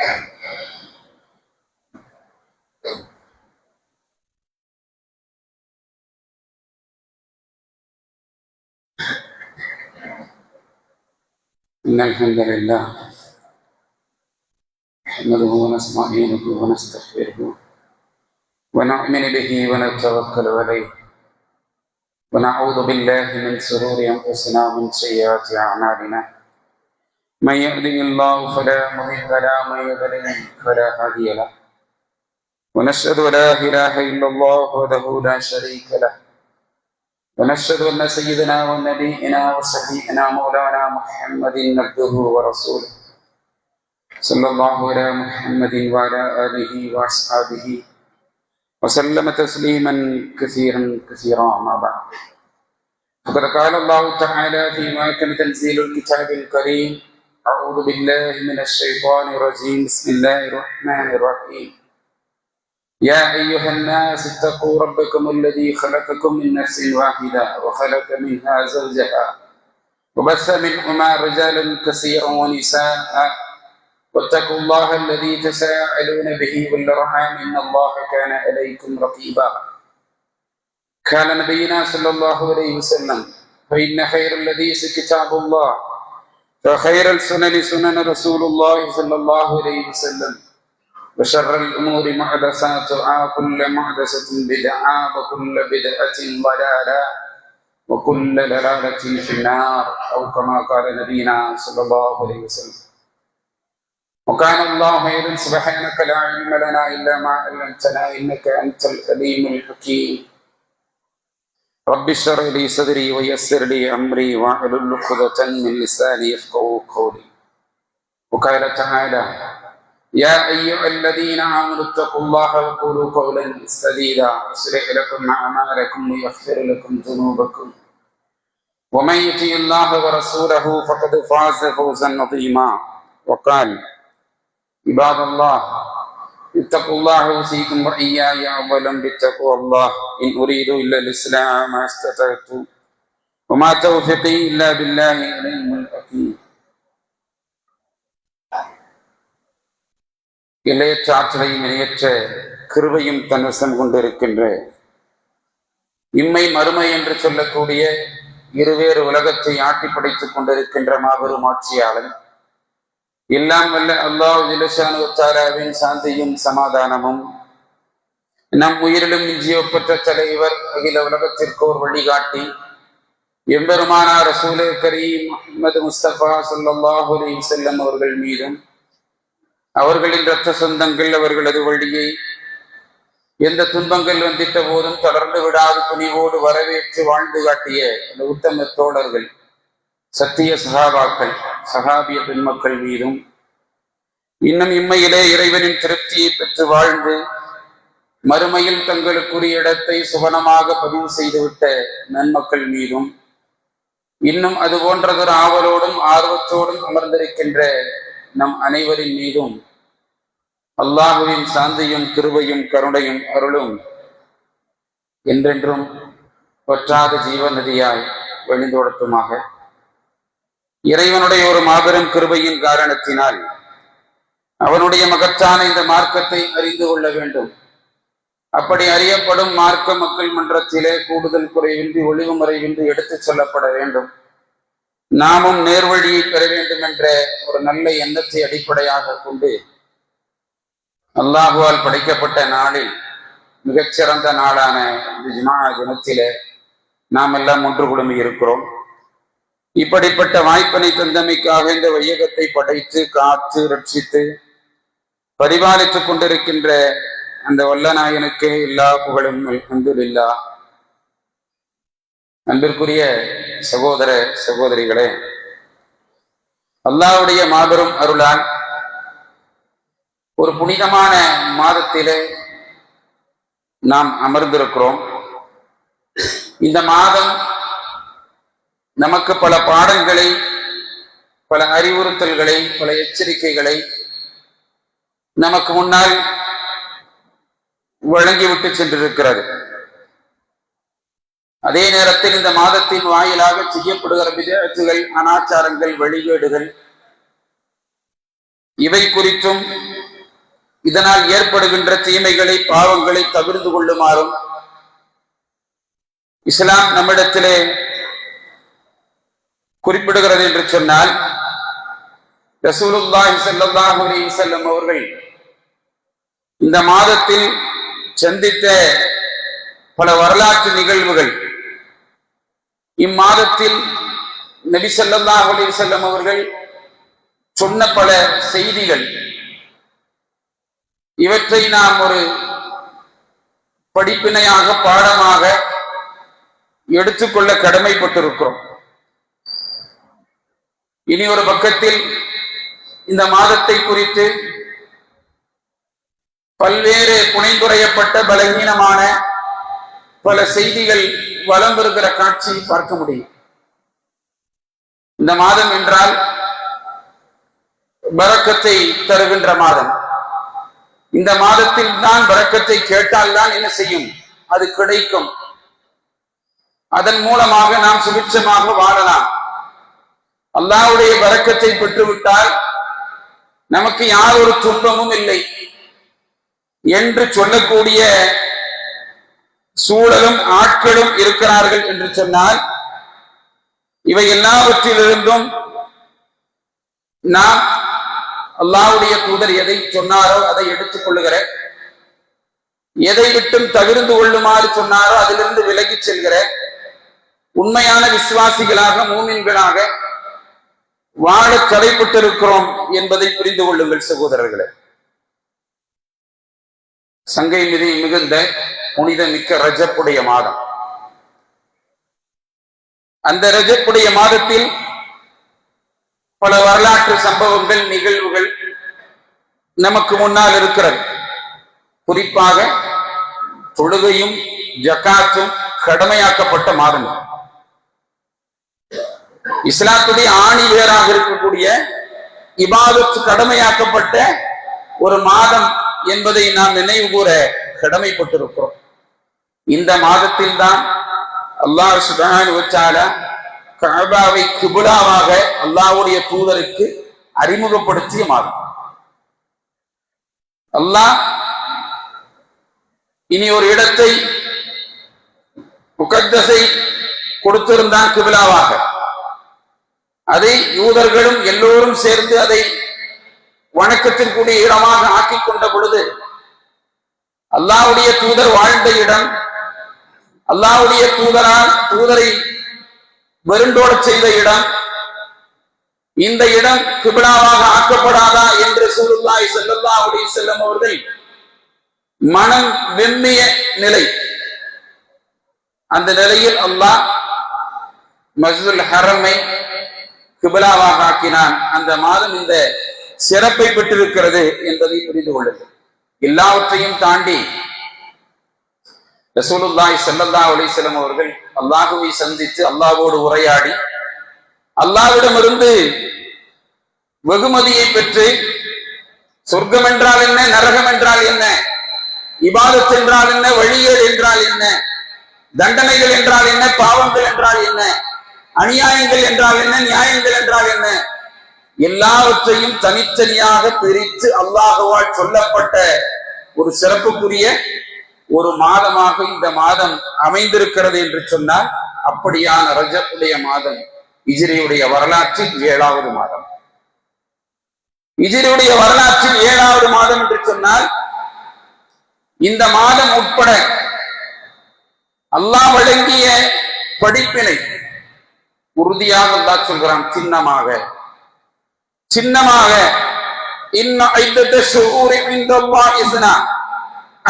إن الحمد لله نحمده ونستعينه ونستغفره ونؤمن به ونتوكل عليه ونعوذ بالله من شرور أنفسنا ومن سيئات أعمالنا من يهده الله فلا مضل له ومن يضلل فلا هادي له ونشهد أن لا إله إلا الله وحده لا شريك له ونشهد أن سيدنا ونبينا وشفيعنا مولانا محمد عبده ورسوله صلى الله على محمد وعلى آله وأصحابه وسلم تسليما كثيرا كثيرا. أما بعد فقد قال الله تعالى في محكم تنزيل الكتاب الكريم: أعوذ بالله من الشيطان الرجيم، بسم الله الرحمن الرحيم. يا أيها الناس اتقوا ربكم الذي خلقكم من نفس واحدة وخلق منها زوجها وبث منهما رجالا كثيرا ونساء واتقوا الله الذي تساءلون به والأرحام إن الله كان عليكم رقيبا. قال نبينا صلى الله عليه وسلم: فإن خير الحديث كتاب الله وخير السنن سنن رسول الله صلى الله عليه وسلم وشر الأمور محدثاتها وكل محدثة بدعة وكل بدعة ضلالة وكل ضلالة في النار، أو كما قال نبينا صلى الله عليه وسلم. وكان الله خيرا سبحانك لا علم لنا إلا ما علمتنا إنك أنت العليم الحكيم. رب اشرح لي صدري ويسر لي أمري واحلل عقدة من لساني يفقهوا قولي. وقال تعالى: يا أيها الذين آمنوا اتقوا الله وقولوا قولا سديدا يصلح لكم أعمالكم ويغفر لكم ذنوبكم ومن يطع الله ورسوله فقد فاز فوزا عظيما. وقال: عباد الله اتقوا الله أوصيكم وإياي أولا بتقوى الله إن أريد إلا الإسلام ما استطعت وما توفيقي إلا بالله عليه الحكيم. எல்லையற்ற ஆற்றலையும் இணையற்ற கிருபையும் தன்வசம் கொண்டிருக்கின்ற இம்மை மறுமை என்று சொல்லக்கூடிய இருவேறு உலகத்தை ஆட்டி படைத்துக் கொண்டிருக்கின்ற மாபெரும் ஆட்சியாளன், எல்லாம் வல்ல அல்லாஹ் ஜல்லஷானு தஆலாவின் சாந்தியும் சமாதானமும் நம் உயிரிலும் ஜீவப்பற்ற தலைவர், அகில உலகத்திற்கோர் வழிகாட்டி எம்பெருமானார் ரசூலே கரீம் முஹம்மது முஸ்தபா ஸல்லல்லாஹு அலைஹி வஸல்லம் அவர்கள் மீதும், அவர்களின் இரத்த சொந்தங்கள் அவர்களது வழியை எந்த துன்பங்கள் வந்திட்ட போதும் தொடர்ந்து விடாது துணிவோடு வரவேற்று வாழ்ந்து காட்டிய அந்த உத்தம தோழர்கள், சத்திய சகாபாக்கள், சகாபிய பெண்மக்கள் மீதும், இன்னும் இம்மையிலே இறைவனின் திருப்தியை பெற்று வாழ்ந்து மறுமையில் தங்களுக்குரிய இடத்தை சுவனமாக பதிவு செய்துவிட்ட நன்மக்கள் மீதும், இன்னும் அது போன்றதொரு ஆவலோடும் ஆர்வத்தோடும் அமர்ந்திருக்கின்ற நம் அனைவரின் மீதும் அல்லாஹுவின் சாந்தியும் கிருபையும் கருணையும் அருளும் என்றென்றும் வற்றாத ஜீவநதியாய் வழிந்தோடட்டுமாக. இறைவனுடைய ஒரு மாபெரும் கிருபையின் காரணத்தினால் அவனுடைய மகத்தான இந்த மார்க்கத்தை அறிந்து கொள்ள வேண்டும். அப்படி அறியப்படும் மார்க்க மக்கள் மன்றத்திலே கூடுதல் குறைவின்றி ஒளிவு முறைவின்றி எடுத்துச் சொல்லப்பட வேண்டும். நாமும் நேர்வழியை பெற வேண்டும் என்ற ஒரு நல்ல எண்ணத்தை அடிப்படையாக கொண்டு அல்லாஹுவால் படைக்கப்பட்ட நாளில் மிகச்சிறந்த நாளான இந்த ஜுமா தினத்திலே நாம் எல்லாம் ஒன்று குழுமி இருக்கிறோம். இப்படிப்பட்ட வாய்ப்பினை தந்தமைக்காக இந்த வையகத்தை படைத்து காத்து ரட்சித்து பரிபாலித்துக் கொண்டிருக்கின்ற அந்த வல்லநாயனுக்கு எல்லா புகழும் அல்ஹம்துலில்லாஹ். அன்பிற்குரிய சகோதர சகோதரிகளே, அல்லாஹ்வுடைய மாபெரும் அருளால் ஒரு புனிதமான மாதத்திலே நாம் அமர்ந்திருக்கிறோம். இந்த மாதம் நமக்கு பல பாடங்களை, பல அறிவுறுத்தல்களை, பல எச்சரிக்கைகளை நமக்கு முன்னால் வழங்கிவிட்டு சென்றிருக்கிறது. அதே நேரத்தில் இந்த மாதத்தின் வாயிலாக செய்யப்படுகிற பிதஅத்துகள், அனாச்சாரங்கள், வழிகேடுகள், இவை குறித்தும் இதனால் ஏற்படுகின்ற தீமைகளை பாவங்களை தவிர்த்து கொள்ளுமாறும் இஸ்லாம் நம்மிடத்திலே குறிப்பிடுகிறது என்று சொன்னால், ரசூலுல்லாஹி ஸல்லல்லாஹு அலைஹி வஸல்லம் அவர்கள் இந்த மாதத்தில் சந்தித்த பல வரலாற்று நிகழ்வுகள், இம்மாதத்தில் நபி ஸல்லல்லாஹு அலைஹி வஸல்லம் அவர்கள் சொன்ன பல செய்திகள், இவற்றை நாம் ஒரு படிப்பினையாக பாடமாக எடுத்துக்கொள்ள கடமைப்பட்டிருக்கிறோம். இனி ஒரு பக்கத்தில் இந்த மாதத்தை குறித்து பல்வேறு புனைந்துரையப்பட்ட பலகீனமான பல செய்திகள் வலம் வருகிற காட்சியை பார்க்க முடியும். இந்த மாதம் என்றால் பரக்கத்தை தருகின்ற மாதம். இந்த மாதத்தில் தான் பரக்கத்தை கேட்டால் தான் என்ன செய்யும்? அது கிடைக்கும். அதன் மூலமாக நாம் சுபிட்சமாக வாழலாம். அல்லாஹ்வுடைய பரக்கத்தை பெற்றுவிட்டால் நமக்கு யாரொரு துன்பமும் இல்லை என்று சொல்லக்கூடிய சூழலும் ஆட்களும் இருக்கிறார்கள் என்று சொன்னால், இவை எல்லாவற்றிலிருந்தும் நாம் அல்லாஹ்வுடைய தூதர் எதை சொன்னாரோ அதை எடுத்துக் கொள்ளுகிற, எதை விட்டும் தவிர்த்து கொள்ளுமாறு சொன்னாரோ அதிலிருந்து விலகி செல்கிற உண்மையான விசுவாசிகளாக, மூமின்களாக வாழ தடைப்பட்டிருக்கிறோம் என்பதை புரிந்து கொள்ளுங்கள் சகோதரர்களே. சங்கை மிகுந்த புனித மிக்க ரஜப்புடைய மாதம். அந்த ரஜப்புடைய மாதத்தில் பல வரலாற்று சம்பவங்கள், நிகழ்வுகள் நமக்கு முன்னால் இருக்கிறது. குறிப்பாக தொழுகையும் ஜகாத்தும் கடமையாக்கப்பட்ட மாதம். இஸ்லாத்துடைய ஆணி வேராக இருக்கக்கூடிய இபாதத் கடமையாக்கப்பட்ட ஒரு மாதம் என்பதை நாம் நினைவு கூற கடமைப்பட்டிருக்கிறோம். இந்த மாதத்தில் தான் அல்லாஹ் சுப்ஹானஹு வ தஆலா கஅபாவை கிப்லாவாக அல்லாஹ்வுடைய தூதருக்கு அறிமுகப்படுத்திய மாதம். அல்லாஹ் இனி ஒரு இடத்தை முகத்தஸை கொடுத்திருந்தான் கிப்லாவாக. அதை யூதர்களும் எல்லோரும் சேர்ந்து அதை வணக்கத்திற்குரிய இடமாக ஆக்கிக் கொண்ட பொழுது, அல்லாஹ்வுடைய தூதர் வாழ்ந்த இடம், அல்லாஹ்வுடைய தூதரை வெருண்டோட செய்த இடம், இந்த இடம் கிப்லாவாக ஆக்கப்படாதா என்று ரசூலுல்லாஹி ஸல்லல்லாஹு அலைஹி வஸல்லம் அவர்கள் மனம் வெம்மிய நிலை. அந்த நிலையில் அல்லாஹ் மஸ்ஜிதுல் ஹரமை கிப்லாவாக ஆக்கினான். அந்த மாதம் இந்த சிறப்பை பெற்றிருக்கிறது என்பதை புரிந்து கொள்ளுங்கள். எல்லாவற்றையும் தாண்டி ரசூலுல்லாஹி ஸல்லல்லாஹு அலைஹி வஸல்லம் அவர்கள் அல்லாஹ்வை சந்தித்து அல்லாஹ்வோடு உரையாடி அல்லாஹ்விடமிருந்து வெகுமதியை பெற்று, சொர்க்கம் என்றால் என்ன, நரகம் என்றால் என்ன, இபாதத் என்றால் என்ன, வழிகள் என்றால் என்ன, தண்டனைகள் என்றால் என்ன, பாவங்கள் என்றால் என்ன, அநியாயங்கள் என்றால் என்ன, நியாயங்கள் என்றால் என்ன, எல்லாவற்றையும் தனித்தனியாக பிரித்து அல்லாஹ்வால் சொல்லப்பட்ட ஒரு சிறப்புக்குரிய ஒரு மாதமாக இந்த மாதம் அமைந்திருக்கிறது என்று சொன்னால், அப்படியான ரஜபுடைய மாதம் ஹிஜ்ரியுடைய வரலாற்றில் 7வது மாதம். ஹிஜ்ரியுடைய வரலாற்றில் 7வது மாதம் என்று சொன்னால், இந்த மாதம் உட்பட அல்லாஹ் வழங்கிய படிப்பினை உறுதியாக அல்லாஹ் சொல்கிறான். சின்னமாக இன்ன ஐத்தத ஷுஹூரி இன்தல்லாஹி இஸ்னா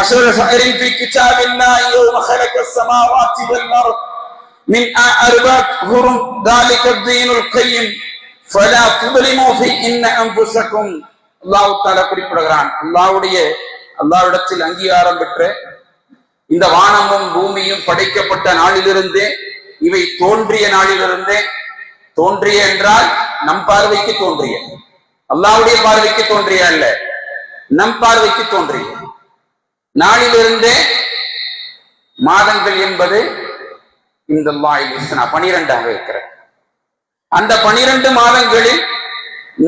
அஷர ஷஹரின் ஃபீ கிதாபில்லாஹி யௌம ஹலகஸ் ஸமாவாத்தி வல் அர்த் மின் அர்பஅத் ஹுரும் ذلك الدين القيم فلا تظلموا في ان انفسكم. அல்லாஹ் தஆலா குறிப்பிடுகிறான். அல்லாஹ்விடத்தில் அங்கீகாரம் பெற்ற இந்த வானமும் பூமியும் படைக்கப்பட்ட நாளிலிருந்தே, இவை தோன்றிய நாளிலிருந்தே, தோன்றிய என்றால் நம் பார்வைக்கு தோன்றிய, அல்லாஹ்வுடைய பார்வைக்கு தோன்றிய அல்ல, நம் பார்வைக்கு தோன்றிய நாளிலிருந்தே மாதங்கள் என்பது இந்த 12ஆக இருக்கிறது. அந்த 12 மாதங்களில்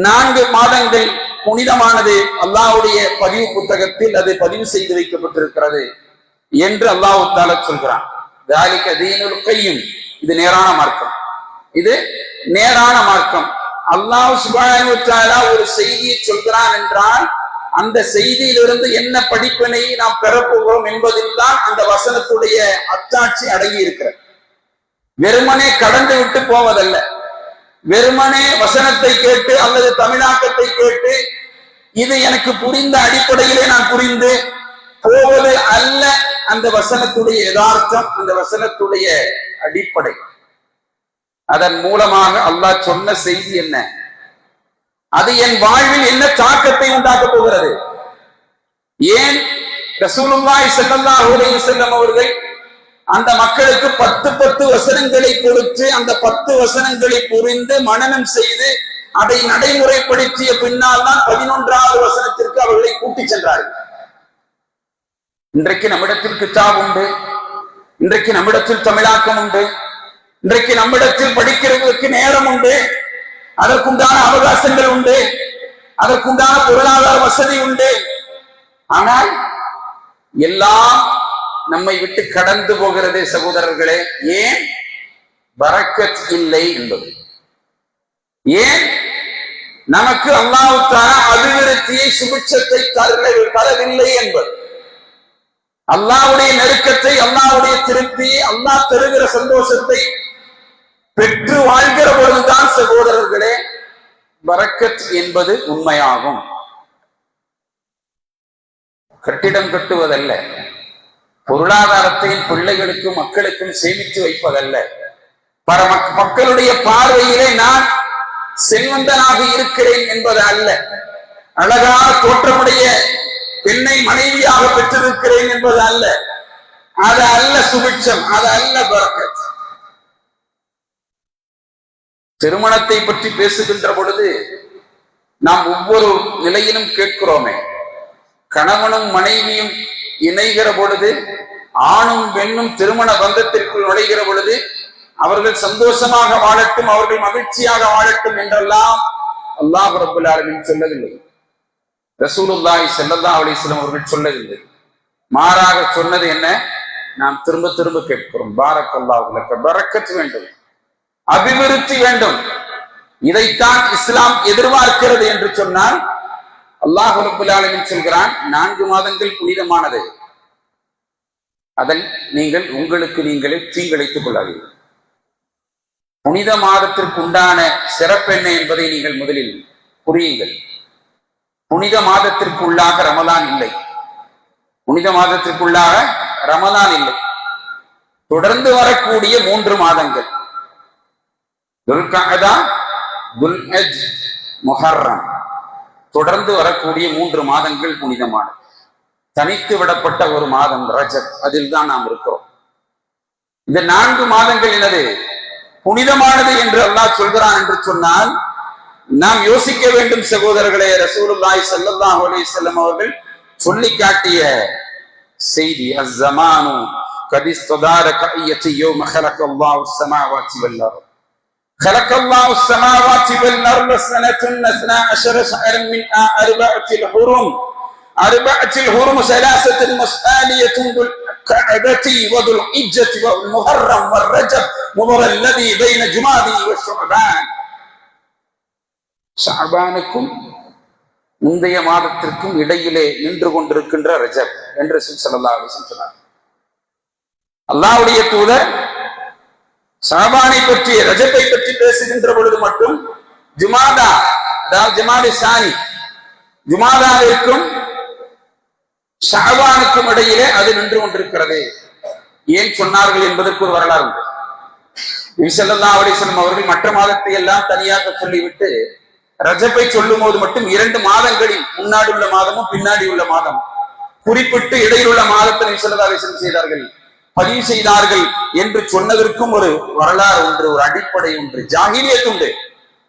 4 மாதங்கள் புனிதமானது, அல்லாஹ்வுடைய பதிவு புத்தகத்தில் அது பதிவு செய்து வைக்கப்பட்டிருக்கிறது என்று அல்லாஹ் தஆலா சொல்கிறான். ذَلِكَ دِينُ الْقَيِّمِ, இது நேரான மார்க்கம், இது நேரான மார்க்கம். அல்லாஹ் சுப்ஹானஹு வ தஆலா ஒரு செய்தியை சொல்கிறான் என்றால் அந்த செய்தியிலிருந்து என்ன படிப்பினை நாம் பெறப்போகிறோம் என்பதில் தான் அந்த வசனத்துடைய அத்தாட்சி அடங்கி இருக்கிறது. வெறுமனே கடந்து விட்டு போவதல்ல, வெறுமனே வசனத்தை கேட்டு அல்லது தமிழாக்கத்தை கேட்டு இது எனக்கு புரிந்த அடிப்படையிலே நான் புரிந்து போவது அல்ல அந்த வசனத்துடைய யதார்த்தம், அந்த வசனத்துடைய அடிப்படை. அதன் மூலமாக அல்லாஹ் சொன்ன செய்தி என்ன, அது என் வாழ்வில் என்ன தாக்கத்தை உண்டாக்க போகிறது. ஏன் ரசூலுல்லாஹி ஸல்லல்லாஹு அலைஹி வஸல்லம் அவர்கள் அந்த மக்களுக்கு 10 வசனங்களை கொடுத்து அந்த 10 வசனங்களை புரிந்து மனனம் செய்து அதை நடைமுறைப்படுத்திய பின்னால் தான் 11வது வசனத்திற்கு அவர்களை கூட்டிச் சென்றார்கள். இன்றைக்கு நம்மிடத்தில் கிதாப் உண்டு, இன்றைக்கு நம்மிடத்தில் தமிழாக்கம் உண்டு, இன்றைக்கு நம்மிடத்தில் படிக்கிறதுக்கு நேரம் உண்டு, அதற்குண்டான அவகாசங்கள் உண்டு, அதற்குண்டான பொருளாதார வசதி உண்டு. ஆனால் எல்லாம் நம்மை விட்டு கடந்து போகிறதே சகோதரர்களே. ஏன்? பரக்கத் இல்லை என்பது. ஏன்? நமக்கு அல்லாஹ் தஆலா அபிவிருத்தியை சுபிட்சத்தை தரவில்லை என்பது. அல்லாஹ்வுடைய நெருக்கத்தை, அல்லாஹ்வுடைய திருப்தியை, அல்லாஹ் தருகிற சந்தோஷத்தை பெற்று வாழ்கிற பொழுதுதான் சகோதரர்களே பரக்கத் என்பது உண்மையாகும். கட்டிடம் கட்டுவதல்ல, பொருளாதாரத்தை பிள்ளைகளுக்கும் மக்களுக்கும் சேமித்து வைப்பதல்ல, மக்களுடைய பார்வையிலே நான் செல்வந்தனாக இருக்கிறேன் என்பது அல்ல, அழகான தோற்றமுடைய பெண்ணை மனைவியாக பெற்றிருக்கிறேன் என்பது அல்ல, அது அல்ல சுபிட்சம், அது அல்ல பரக்கத். திருமணத்தை பற்றி பேசுகின்ற பொழுது நாம் ஒவ்வொரு நிலையிலும் கேட்கிறோமே, கணவனும் மனைவியும் இணைகிற பொழுது, ஆணும் பெண்ணும் திருமண பந்தத்திற்குள் நுழைகிற பொழுது அவர்கள் சந்தோஷமாக வாழட்டும், அவர்கள் மகிழ்ச்சியாக வாழட்டும் என்றெல்லாம் அல்லாஹ் ரப்பல் ஆலமீன் சொல்லவில்லை, ரசூலுல்லாஹி ஸல்லல்லாஹு அலைஹி வஸல்லம் அவர்கள் சொல்லவில்லை. மாறாக சொன்னது என்ன? நாம் திரும்ப திரும்ப கேட்கிறோம், பாரக்கல்லாஹு லக்க, பரக்கத் வேண்டும், அபிவிருத்தி வேண்டும். இதைத்தான் இஸ்லாம் எதிர்பார்க்கிறது என்று சொன்னால் அல்லாஹ் ரப்பல் ஆலமீன் சொல்கிறான், 4 மாதங்கள் புனிதமானது, அதில் நீங்கள் உங்களுக்கு நீங்களே தீங்கிழைத்துக் கொள்ளாதீர்கள். புனித மாதத்திற்கு உண்டான சிறப்பென்ன என்பதை நீங்கள் முதலில் புரியுங்கள். புனித மாதத்திற்குள்ளாக ரமலான் இல்லை, புனித மாதத்திற்குள்ளாக ரமலான் இல்லை. தொடர்ந்து வரக்கூடிய 3 மாதங்கள் துல்கஅதா, துல்ஹஜ், முஹர்ரம், தொடர்ந்து வரக்கூடிய 3 மாதங்கள் புனிதமானது. தனித்து விடப்பட்ட ஒரு மாதம் ரஜப், அதில் தான் நாம் இருக்கிறோம். இந்த 4 மாதங்கள் என்னது புனிதமானது என்று அல்லாஹ் சொல்கிறான் என்று சொன்னால் நாம் யோசிக்க வேண்டும் சகோதரர்களே. ரசூலுல்லாஹி ஸல்லல்லாஹு அலைஹி வஸல்லம் அவர்கள் சொல்லி காட்டிய செய்தி, அஸ்ஸமானு கதிஸ்ததாரக அய்யதி யௌம خلقல்லாஹு السماوات والارض خلقல்லாஹு السماوات والارض سنة 12 شهرا من 4 الحرم 4 الحرم 3 مسالية بالقعدة وذو الحجة والمحرم والرجب وذو الذي بين جمادى وشعبان. ஷஅபானுக்கும் முந்தைய மாதத்திற்கும் இடையிலே நின்று கொண்டிருக்கின்ற ரஜப் என்று ஸல்லல்லாஹு அலைஹி வஸல்லம் சொன்னார். அல்லாஹ்வுடைய தூதர் ஷஅபானை பற்றி, ரஜபை பற்றி பேசுகின்ற பொழுது மட்டும் ஜுமாதா, அதாவது ஜமாதி சானி, ஜுமாதாவிற்கும் ஷஅபானுக்கும் இடையிலே அது நின்று கொண்டிருக்கிறது. ஏன் சொன்னார்கள் என்பதற்கு ஒரு வரலாறு உண்டு. நபி ஸல்லல்லாஹு அலைஹி வஸல்லம் அவர்கள் மற்ற மாதத்தை எல்லாம் தனியாக சொல்லிவிட்டு ரஜபை சொல்லும் போது மட்டும் 2 மாதங்களில், முன்னாடி உள்ள மாதமும் பின்னாடி உள்ள மாதம் குறிப்பிட்டு இடையில் உள்ள மாதத்தை நபி ஸல்லல்லாஹு அலைஹி வஸல்லம் செய்தார்கள், பதிவு செய்தார்கள் என்று சொன்னதற்கும் ஒரு வரலாறு ஒன்று, ஒரு அடிப்படை ஒன்று, ஜாகிலியத் உண்டு,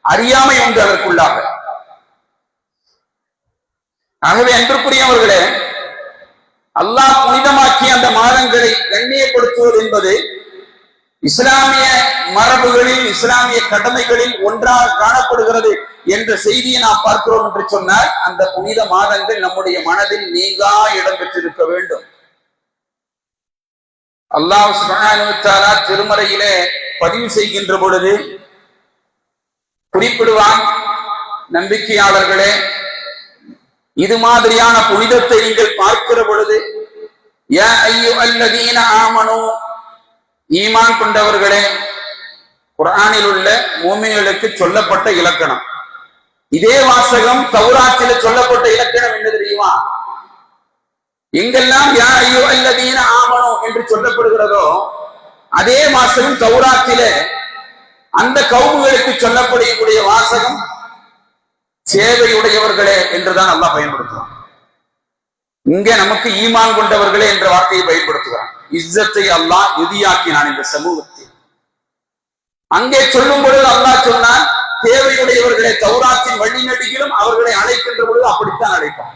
அறியாமை உண்டு அதற்குள்ளாக. ஆகவே அன்பிற்குரியவர்களே, அல்லாஹ் புனிதமாக்கிய அந்த மாதங்களை கண்ணியப்படுத்துவது என்பது இஸ்லாமிய மரபுகளில் இஸ்லாமிய கடமைகளில் ஒன்றாக காணப்படுகிறது என்ற செய்தியை நாம் பார்க்கிறோம் என்று சொன்னால் அந்த புனித மாதங்கள் நம்முடைய மனதில் நீங்கா இடம் பெற்றிருக்க வேண்டும். அல்லாஹ் சுப்ஹானஹு வ தஆலா திருமறையிலே பதிவு செய்கின்ற பொழுது குறிப்பிடுவான், நம்பிக்கையாளர்களே, இது மாதிரியான புனிதத்தை நீங்கள் பார்க்கிற பொழுது, யா அய்யுஹல்லதீன ஆமனூ, ஈமான் கொண்டவர்களே, குர்ஆனில் உள்ள மூமின்களுக்கு சொல்லப்பட்ட இலக்கணம். இதே வாசகம் தௌராத்திலே சொல்லப்பட்ட இலக்கணம் என்ன தெரியுமா? எங்கெல்லாம் யா அய்யுஹல்லதீன ஆமனூ என்று சொல்லப்படுகிறதோ அதே வாசகம் தௌராத்திலே அந்த கவுமுகளுக்கு சொல்லப்படக்கூடிய வாசகம் சேவையுடையவர்களே என்றுதான் அல்லாஹ் பயன்படுத்துவான். இங்க நமக்கு ஈமான் கொண்டவர்களே என்ற வார்த்தையை பயன்படுத்துகிறான். இஸ்ஸத்தை அல்லாஹ் விதியாக்கினான் இந்த சமூகத்தில். அங்கே சொல்லும் பொழுது அல்லாஹ் சொன்னான், தேவையுடையவர்களை தௌராத்தின் வழிநடிகளும் அவர்களை அழைக்கின்ற பொழுது அப்படித்தான் அழைப்பான்.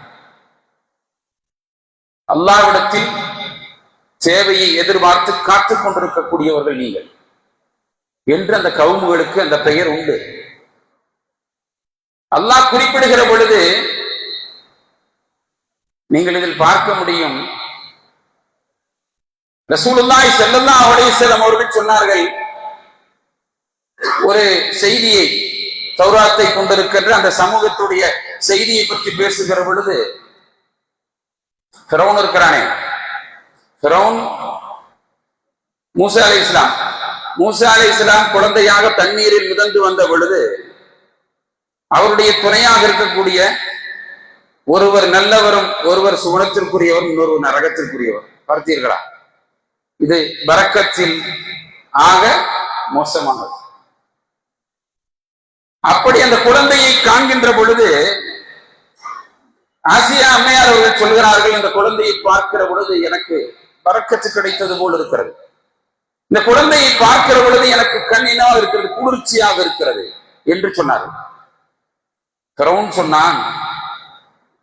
அல்லாஹ்விடத்தில் சேவையை எதிர்பார்த்து காத்துக் கொண்டிருக்கக்கூடியவர்கள் நீங்கள் என்று அந்த கவுமுகளுக்கு அந்த பெயர் உண்டு. அல்லாஹ் குறிப்பிடுகிற பொழுது நீங்கள் இதில் பார்க்க முடியும், ரசூலுல்லாஹி ஸல்லல்லாஹு அலைஹி வஸல்லம் அவர்கள் சொன்னார்கள், ஒரு செய்தியை தௌராத்தை கொண்டிருக்கின்ற அந்த சமூகத்துடைய செய்தியை பற்றி பேசுகிற பொழுது, ஃபிரௌன் இருக்கிறானே, ஃபிரௌன் மூசா அலைஹிஸ்ஸலாம், மூசா அலைஹிஸ்ஸலாம் குழந்தையாக தண்ணீரில் மிதந்து வந்த பொழுது அவருடைய துணையாக இருக்கக்கூடிய ஒருவர் நல்லவரும் ஒருவர் சுவனத்திற்குரியவர், இன்னொருவர் நரகத்திற்குரியவர். பார்த்தீர்களா? இது பரக்கத்தில் ஆக மோசமானது. அப்படி அந்த குழந்தையை காண்கின்ற பொழுது ஆசியா அம்மையார் அவர்கள் சொல்கிறார்கள், இந்த குழந்தையை பார்க்கிற பொழுது எனக்கு பரக்கத்து கிடைத்தது போல் இருக்கிறது. இந்த குழந்தையை பார்க்கிற பொழுது எனக்கு கண்ணினாக இருக்கிறது, குளிர்ச்சியாக இருக்கிறது என்று சொன்னார்கள். ஃபிரௌன் சொன்னான்,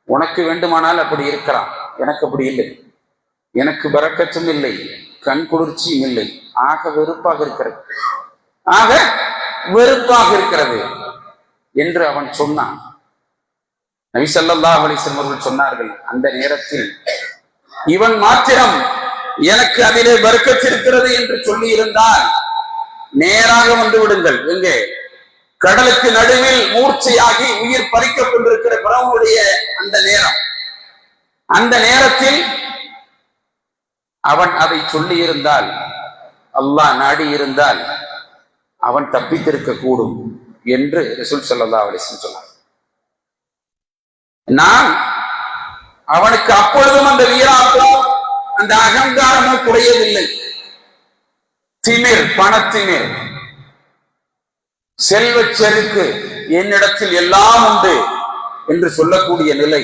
உனக்கு வேண்டுமானால் அப்படி இருக்கலாம், எனக்கு அப்படி இல்லை. எனக்கு பரக்கத்தும் இல்லை, கண் குளிர்ச்சியும் இல்லை, ஆக வெறுப்பாக இருக்கிறது, ஆக வெறுப்பாக இருக்கிறது என்று அவன் சொன்னான். நபி ஸல்லல்லாஹு அலைஹி வஸல்லம் அவர்கள் சொன்னார்கள், அந்த நேரத்தில் இவன் மாத்திரம் எனக்கு அதிலே பரக்கத் இருக்கிறது என்று சொல்லி இருந்தால் நேராக வந்து விடுங்கள். எங்கே? கடலுக்கு நடுவில் மூர்ச்சையாகி உயிர் பறிக்கப் கொண்டிருக்கிற ஃபிரௌனுடைய அந்த நேரம். அந்த நேரத்தில் அவன் அதை சொல்லி இருந்தால், அல்லாஹ் நாடி இருந்தால் அவன் தப்பித்திருக்க கூடும் என்று ரசூல் ஸல்லல்லாஹு அலைஹி வஸல்லம் சொன்னார். நான் அவனுக்கு அப்பொழுதும் அந்த வீராப்போ அந்த அகங்காரமோ குறையவில்லை. திமிர், பணத்திமிர், செல்வச் செருக்கு, என்னிடத்தில் எல்லாம் உண்டு என்று சொல்லக்கூடிய நிலை.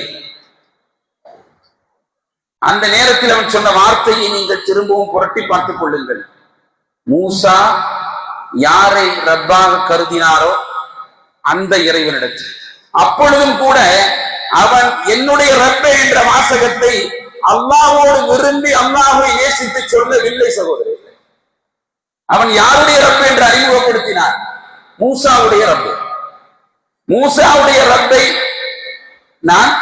அந்த நேரத்தில் அவன் சொன்ன வார்த்தையை நீங்கள் திரும்பவும் புரட்டி பார்த்துக் கொள்ளுங்கள். மூசா யாரை ரப்பாக கருதினாரோ அந்த இறைவனிடத்தில், அப்பொழுதும் கூட அவன் என்னுடைய ரப்பே என்ற வாசகத்தை அல்லாஹ்வோடு விரும்பி அல்லாஹ்வை நேசித்து சொல்லவில்லை சகோதரர்களே. அவன் யாருடைய ரப்பு என்று அறிமுகப்படுத்தினார்? மூசாவுடைய ரப்பு. மூசாவுடைய ரப்பை நான்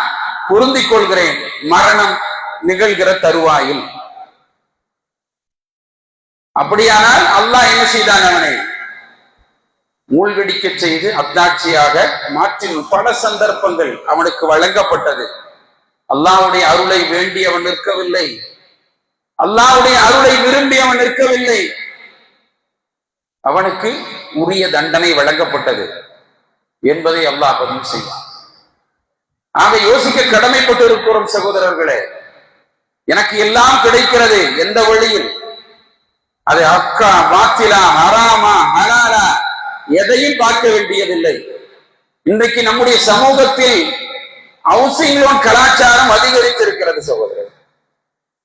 பொருந்திக் கொள்கிறேன் மரணம் நிகழ்கிற தருவாயில். அப்படியானால் அல்லாஹ் என்ன செய்தான்? அவனை மூழ்கடிக்க செய்து அத்தாட்சியாக மாற்றினும் பல சந்தர்ப்பங்கள் அவனுக்கு வழங்கப்பட்டது. அல்லாஹ்வுடைய அருளை வேண்டி அவன் நிற்கவில்லை, அல்லாஹ்வுடைய அருளை விரும்பி அவன் நிற்கவில்லை. அவனுக்கு உரிய தண்டனை வழங்கப்பட்டது என்பதை அல்லாஹ் பதிவு செய்வான். ஆக யோசிக்க கடமைப்பட்டு இருக்கிறோம் சகோதரர்களே. எனக்கு எல்லாம் கிடைக்கிறது, எந்த வழியில்? அது அக்கா, பாத்திலா, ஹராமா, ஹலாலா, எதையும் பார்க்க வேண்டியதில்லை. இன்றைக்கு நம்முடைய சமூகத்தில் ஹவுசிங் லோன் கலாச்சாரம் அதிகரித்திருக்கிறது சகோதரர்.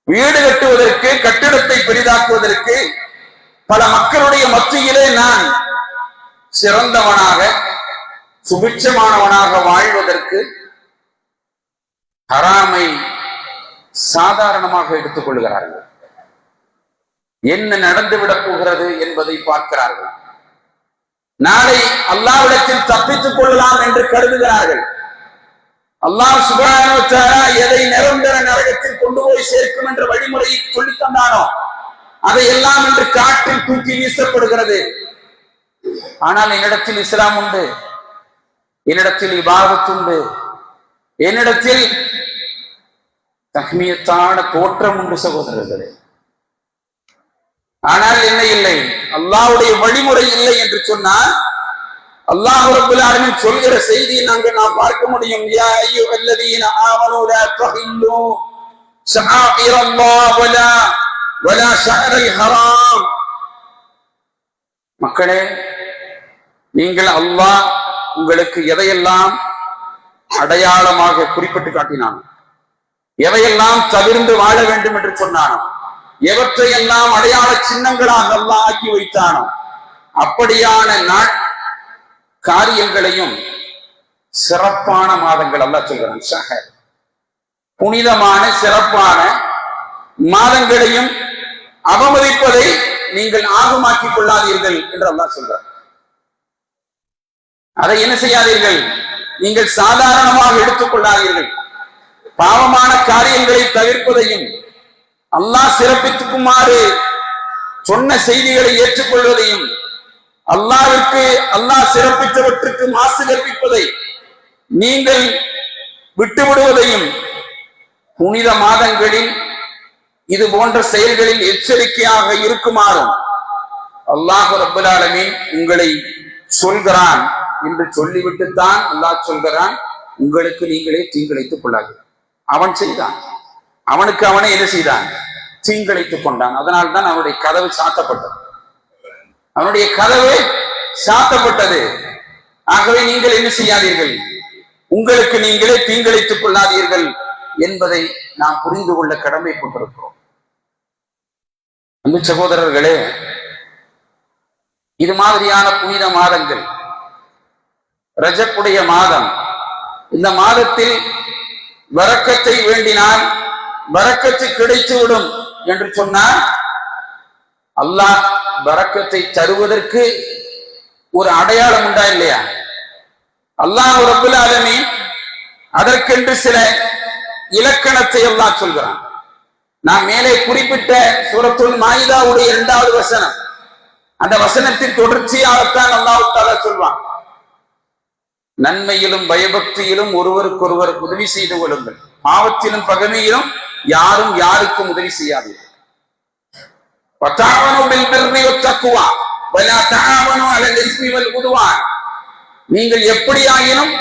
வீடு கட்டுவதற்கு, கட்டிடத்தை பெரிதாக்குவதற்கு பல மக்களுடைய மத்தியிலே நான் சிறந்தவனாக சுபிட்சமானவனாக வாழ்வதற்கு ஹராமை சாதாரணமாக எடுத்துக் கொள்கிறார்கள். என்ன நடந்துவிடப் போகிறது என்பதை பார்க்கிறார்கள். நாளை அல்லாஹ்விடத்தில் தப்பித்துக் கொள்ளலாம் என்று கருதுகிறார்கள். அல்லாஹ் சுப்ஹானஹு வ தஆலா எதை நிரந்தர நரகத்தில் கொண்டு போய் சேர்க்கும் என்ற வழிமுறையை சொல்லித் தந்தானோ அதையெல்லாம் இன்று காற்றில் தூக்கி வீசப்படுகிறது. ஆனால் என்னிடத்தில் இஸ்லாம் உண்டு, என்னிடத்தில் இபாதத் உண்டு, என்னிடத்தில் தஹ்மியத்தான தோற்றம் உண்டு சகோதரர்களே. ஆனால் என்ன இல்லை, அல்லாஹ்வுடைய வழிமுறை இல்லை என்று சொன்னால் அல்லாஹ் ரப்பல் ஆலமீன் சொல்கிற செய்தியை நாம் பார்க்க முடியும். யா அய்யுஹல்லதீன ஆமனூ லா தஹில்லு ஷஆஇரல்லாஹ் வலா ஷஅரல் ஹராம். மக்களே, நீங்கள் அல்லாஹ் உங்களுக்கு எதையெல்லாம் அடையாளமாக குறிப்பிட்டு காட்டினான், எவையெல்லாம் தவிர்ந்து வாழ வேண்டும் என்று சொன்னானோ, எவற்றையெல்லாம் அடையாள சின்னங்களாக அல்லாஹ் ஆக்கி வைத்தானோ அப்படியான காரியங்களையும் சிறப்பான மாதங்கள் அல்லாஹ் சொல்கிறான். ஷஹர், புனிதமான சிறப்பான மாதங்களையும் அவமதிப்பதை நீங்கள் ஆகமாக்கிக் கொள்ளாதீர்கள் என்று அல்லாஹ் சொல்றார். அதை என்ன செய்யாதீர்கள், நீங்கள் சாதாரணமாக எடுத்துக் கொள்ளாதீர்கள். பாவமான காரியங்களை தவிர்ப்பதையும் அல்லாஹ் சிறப்பித்துக்குமாறு சொன்ன செய்திகளை ஏற்றுக்கொள்வதையும் அல்லாஹ்விற்கு அல்லாஹ் சிறப்பித்தவற்றுக்கு மாசு கற்பிப்பதை நீங்கள் விட்டுவிடுவதையும் புனித மாதங்களில் இது போன்ற செயல்களில் எச்சரிக்கையாக இருக்குமாறும் அல்லாஹ் ரப்பல் ஆலமீன் உங்களை சொல்கிறான் என்று சொல்லிவிட்டுத்தான் அல்லாஹ் சொல்கிறான், உங்களுக்கு நீங்களே தீங்கிழைத்துக் கொள்ளாதீர்கள். அவன் செய்தான், அவனுக்கு அவனை என்ன செய்தான், தீங்கிழைத்துக் கொண்டான். அதனால்தான் அவனுடைய கதவு சாத்தப்பட்டது, அவனுடைய கதவு சாத்தப்பட்டது. ஆகவே நீங்கள் என்ன செய்யாதீர்கள், உங்களுக்கு நீங்களே தீங்கிழைத்துக் கொள்ளாதீர்கள் என்பதை நாம் புரிந்து கொள்ள கடமைப்பட்டிருக்கிறோம். அன்பு சகோதரர்களே, இது மாதிரியான புனித மாதங்கள், ரஜப்புடைய மாதம், இந்த மாதத்தில் வரக்கத்தை வேண்டினால் வரக்கத்து கிடைத்துவிடும் என்று சொன்னால் அல்லாஹ் வரக்கத்தை தருவதற்கு ஒரு அடையாளம் உண்டா இல்லையா? அல்லாஹ் ரப்பல் ஆலமீன் அதற்கென்று சில இலக்கணத்தை அல்லாஹ் சொல்கிறான். நான் மேலே குறிப்பிட்ட சூரத்துல் மாயிதாவுடைய 2வது வசனம், அந்த வசனத்தின் தொடர்ச்சியாகத்தான் அல்லாஹ் தஆலா சொல்வான், நன்மையிலும் பயபக்தியிலும் ஒருவருக்கொருவர் உதவி செய்து கொள்ளுங்கள், பாவத்திலும் பகைமையிலும் யாரும் யாருக்கும் உதவி செய்யாதீர்கள். நீங்கள் எப்படியாயினும்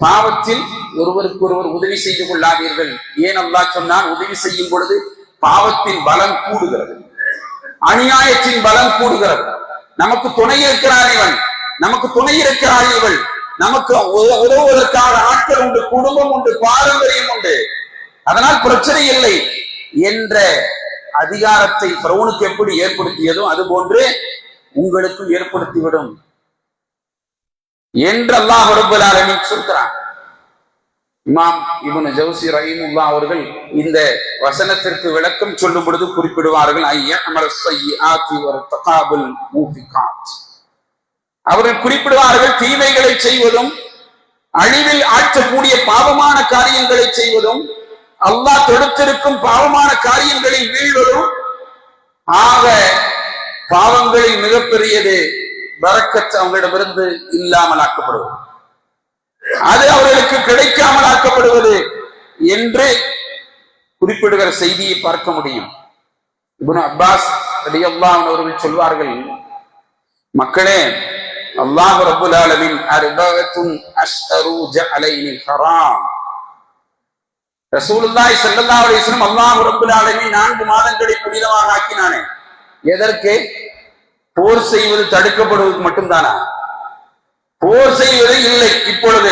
பாவத்தில் ஒருவருக்கொருவர் உதவி செய்து கொள்ளாதீர்கள். ஏன் அல்லாஹ் சொன்னான், உதவி செய்யும் பொழுது பாவத்தின் பலம் கூடுகிறது, அநியாயத்தின் பலம் கூடுகிறது. நமக்கு துணை இருக்கிறான் இவன், நமக்கு துணை இருக்கிறாள் இவள், நமக்கு உதவுவதற்கான ஆட்கள் உண்டு, குடும்பம் உண்டு, பாரம்பரியம் உண்டு, அதனால் பிரச்சனை இல்லை என்ற அதிகாரத்தை ஃபிரௌனுக்கு எப்படி ஏற்படுத்தியதோ அதுபோன்று உங்களுக்கும் ஏற்படுத்திவிடும் என்று அல்லாஹ் ரப்பல் ஆலமீன் சொல்கிறான். இமாம் இப்னு ஜௌசி ரஹிமஹுல்லாஹ் அவர்கள் இந்த வசனத்திற்கு விளக்கம் சொல்லும் பொழுது குறிப்பிடுவார்கள், அவர்கள் குறிப்பிடுவார்கள், தீமைகளை செய்வதும் அழிவில் ஆற்றக்கூடிய பாவமான காரியங்களை செய்வதும் அல்லாஹ் தொடுத்திருக்கும் பாவமான காரியங்களில் வீழ்வதும் ஆக பாவங்களில் மிகப்பெரியது பரக்கத் அவங்களிடமிருந்து இல்லாமல் ஆக்கப்படுவது, அது அவர்களுக்கு கிடைக்காமல் ஆக்கப்படுவது என்று குறிப்பிடுகிற செய்தியை பார்க்க முடியும். இப்னு அப்பாஸ் ரலியல்லாஹு அன்ஹு அவர்கள் சொல்வார்கள், மக்களே, அல்லாஹ் ரப்பல் ஆலமீன் அர்பஅத்துன் அஷ்ஹரு ஜஅலைனில் ஹராம், ரசூலுல்லாஹி ஸல்லல்லாஹு அலைஹி வஸல்லம் அல்லாஹ் ரப்பல் ஆலமீன் 4 மாதங்களை புனிதமாக ஆக்கினானே, எதற்கு? போர் செய்வது தடுக்கப்படுவதற்கு மட்டும்தானா? போர் செய்வது இல்லை. இப்பொழுது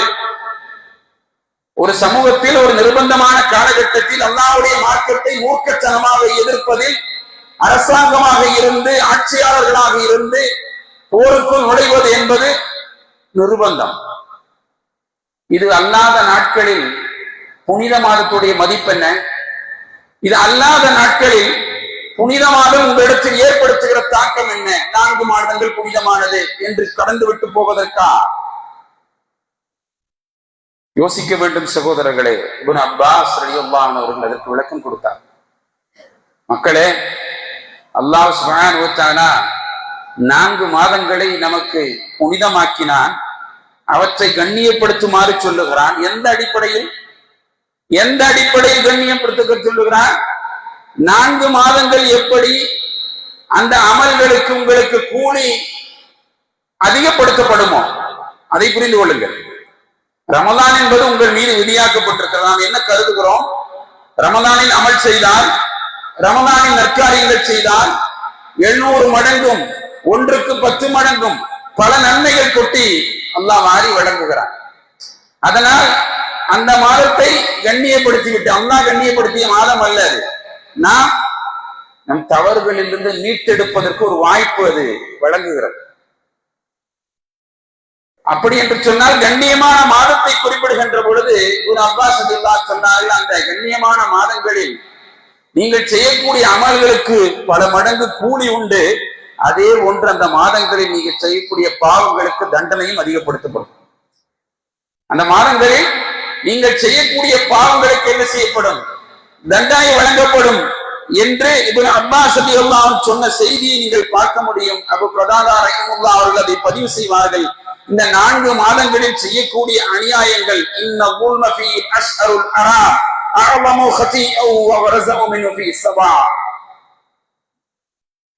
ஒரு சமூகத்தில் ஒரு நிர்பந்தமான காலகட்டத்தில் அல்லாஹ்வுடைய மார்க்கத்தை மூர்க்கத்தனமாக எதிர்ப்பதில் அரசாங்கமாக இருந்து ஆட்சியாளர்களாக இருந்து போருக்குள் நுழைவது என்பது நிர்பந்தம். இது அல்லாத நாட்களில் புனித மாதத்துடைய மதிப்பென்ன? இது அல்லாத நாட்களில் புனிதமாக உங்களிடத்தில் ஏற்படுத்துகிற தாக்கம் என்ன? 4 மாதங்கள் புனிதமானது என்று கடந்து விட்டு போவதற்கா? யோசிக்க வேண்டும் சகோதரர்களே. இப்னு அப்பாஸ் ரலியல்லாஹு அன்ஹு அவர்கள் அதற்கு விளக்கம் கொடுத்தார். மக்களே, அல்லாஹ் சுப்ஹானஹு வ தஆலா 4 மாதங்களை நமக்கு புனிதமாக்கினான், அவற்றை கண்ணியப்படுத்துமாறு சொல்லுகிறான். எந்த அடிப்படையில் கண்ணியப்படுத்த சொல்லுகிறான்? 4 மாதங்கள் எப்படி அந்த அமல்களுக்கு உங்களுக்கு கூலி அதிகப்படுத்தப்படுமோ அதை புரிந்து கொள்ளுங்கள். ரமலான் என்பது உங்கள் மீது விதியாக்கப்பட்டிருக்கிறது. நாம் என்ன கருதுகிறோம்? ரமலானில் அமல் செய்தால், ரமலானின் நற்காரியங்கள் செய்தால் 700 மடங்கும் 1க்கு 10 மடங்கும் பல நன்மைகள் கொட்டி அல்லாஹ் வாரி வழங்குகிறான். அதனால் அந்த மாதத்தை கண்ணியப்படுத்தி விட்டு, அல்லாஹ் கண்ணியப்படுத்திய மாதம் அல்ல அது. நாம் நம் தவறுகளிலிருந்து மீட்டெடுப்பதற்கு ஒரு வாய்ப்பு அது வழங்குகிறது. அப்படி என்று சொன்னால் கண்ணியமான மாதத்தை குறிப்பிடுகின்ற பொழுது இப்னு அப்பாஸ் ரலியல்லாஹு சொன்னார்கள், அந்த கண்ணியமான மாதங்களில் நீங்கள் செய்யக்கூடிய அமல்களுக்கு பல மடங்கு கூலி உண்டு. அதே ஒன்று அந்த மாதங்களில் நீங்கள் செய்யக்கூடிய பாவங்களுக்கு தண்டனையும் அதிகப்படுத்தப்படும். அந்த மாதங்களில் நீங்கள் செய்யக்கூடிய பாவங்களுக்கு என்ன செய்யப்படும்? தண்டனை வழங்கப்படும் என்று இப்னு அப்பாஸ் ரலியல்லாஹு அன்ஹு சொன்ன செய்தியை நீங்கள் பார்க்க முடியும். அபூ கதாதா ரஹிமஹுல்லாஹ் அவர்கள் அதை பதிவு செய்வார்கள். இந்த 4 மாதங்களில் செய்யக்கூடிய அநியாயங்கள், இன்ன ظلم في اشهر الحرام اعظم خطيئا وغرزه منه في السبع.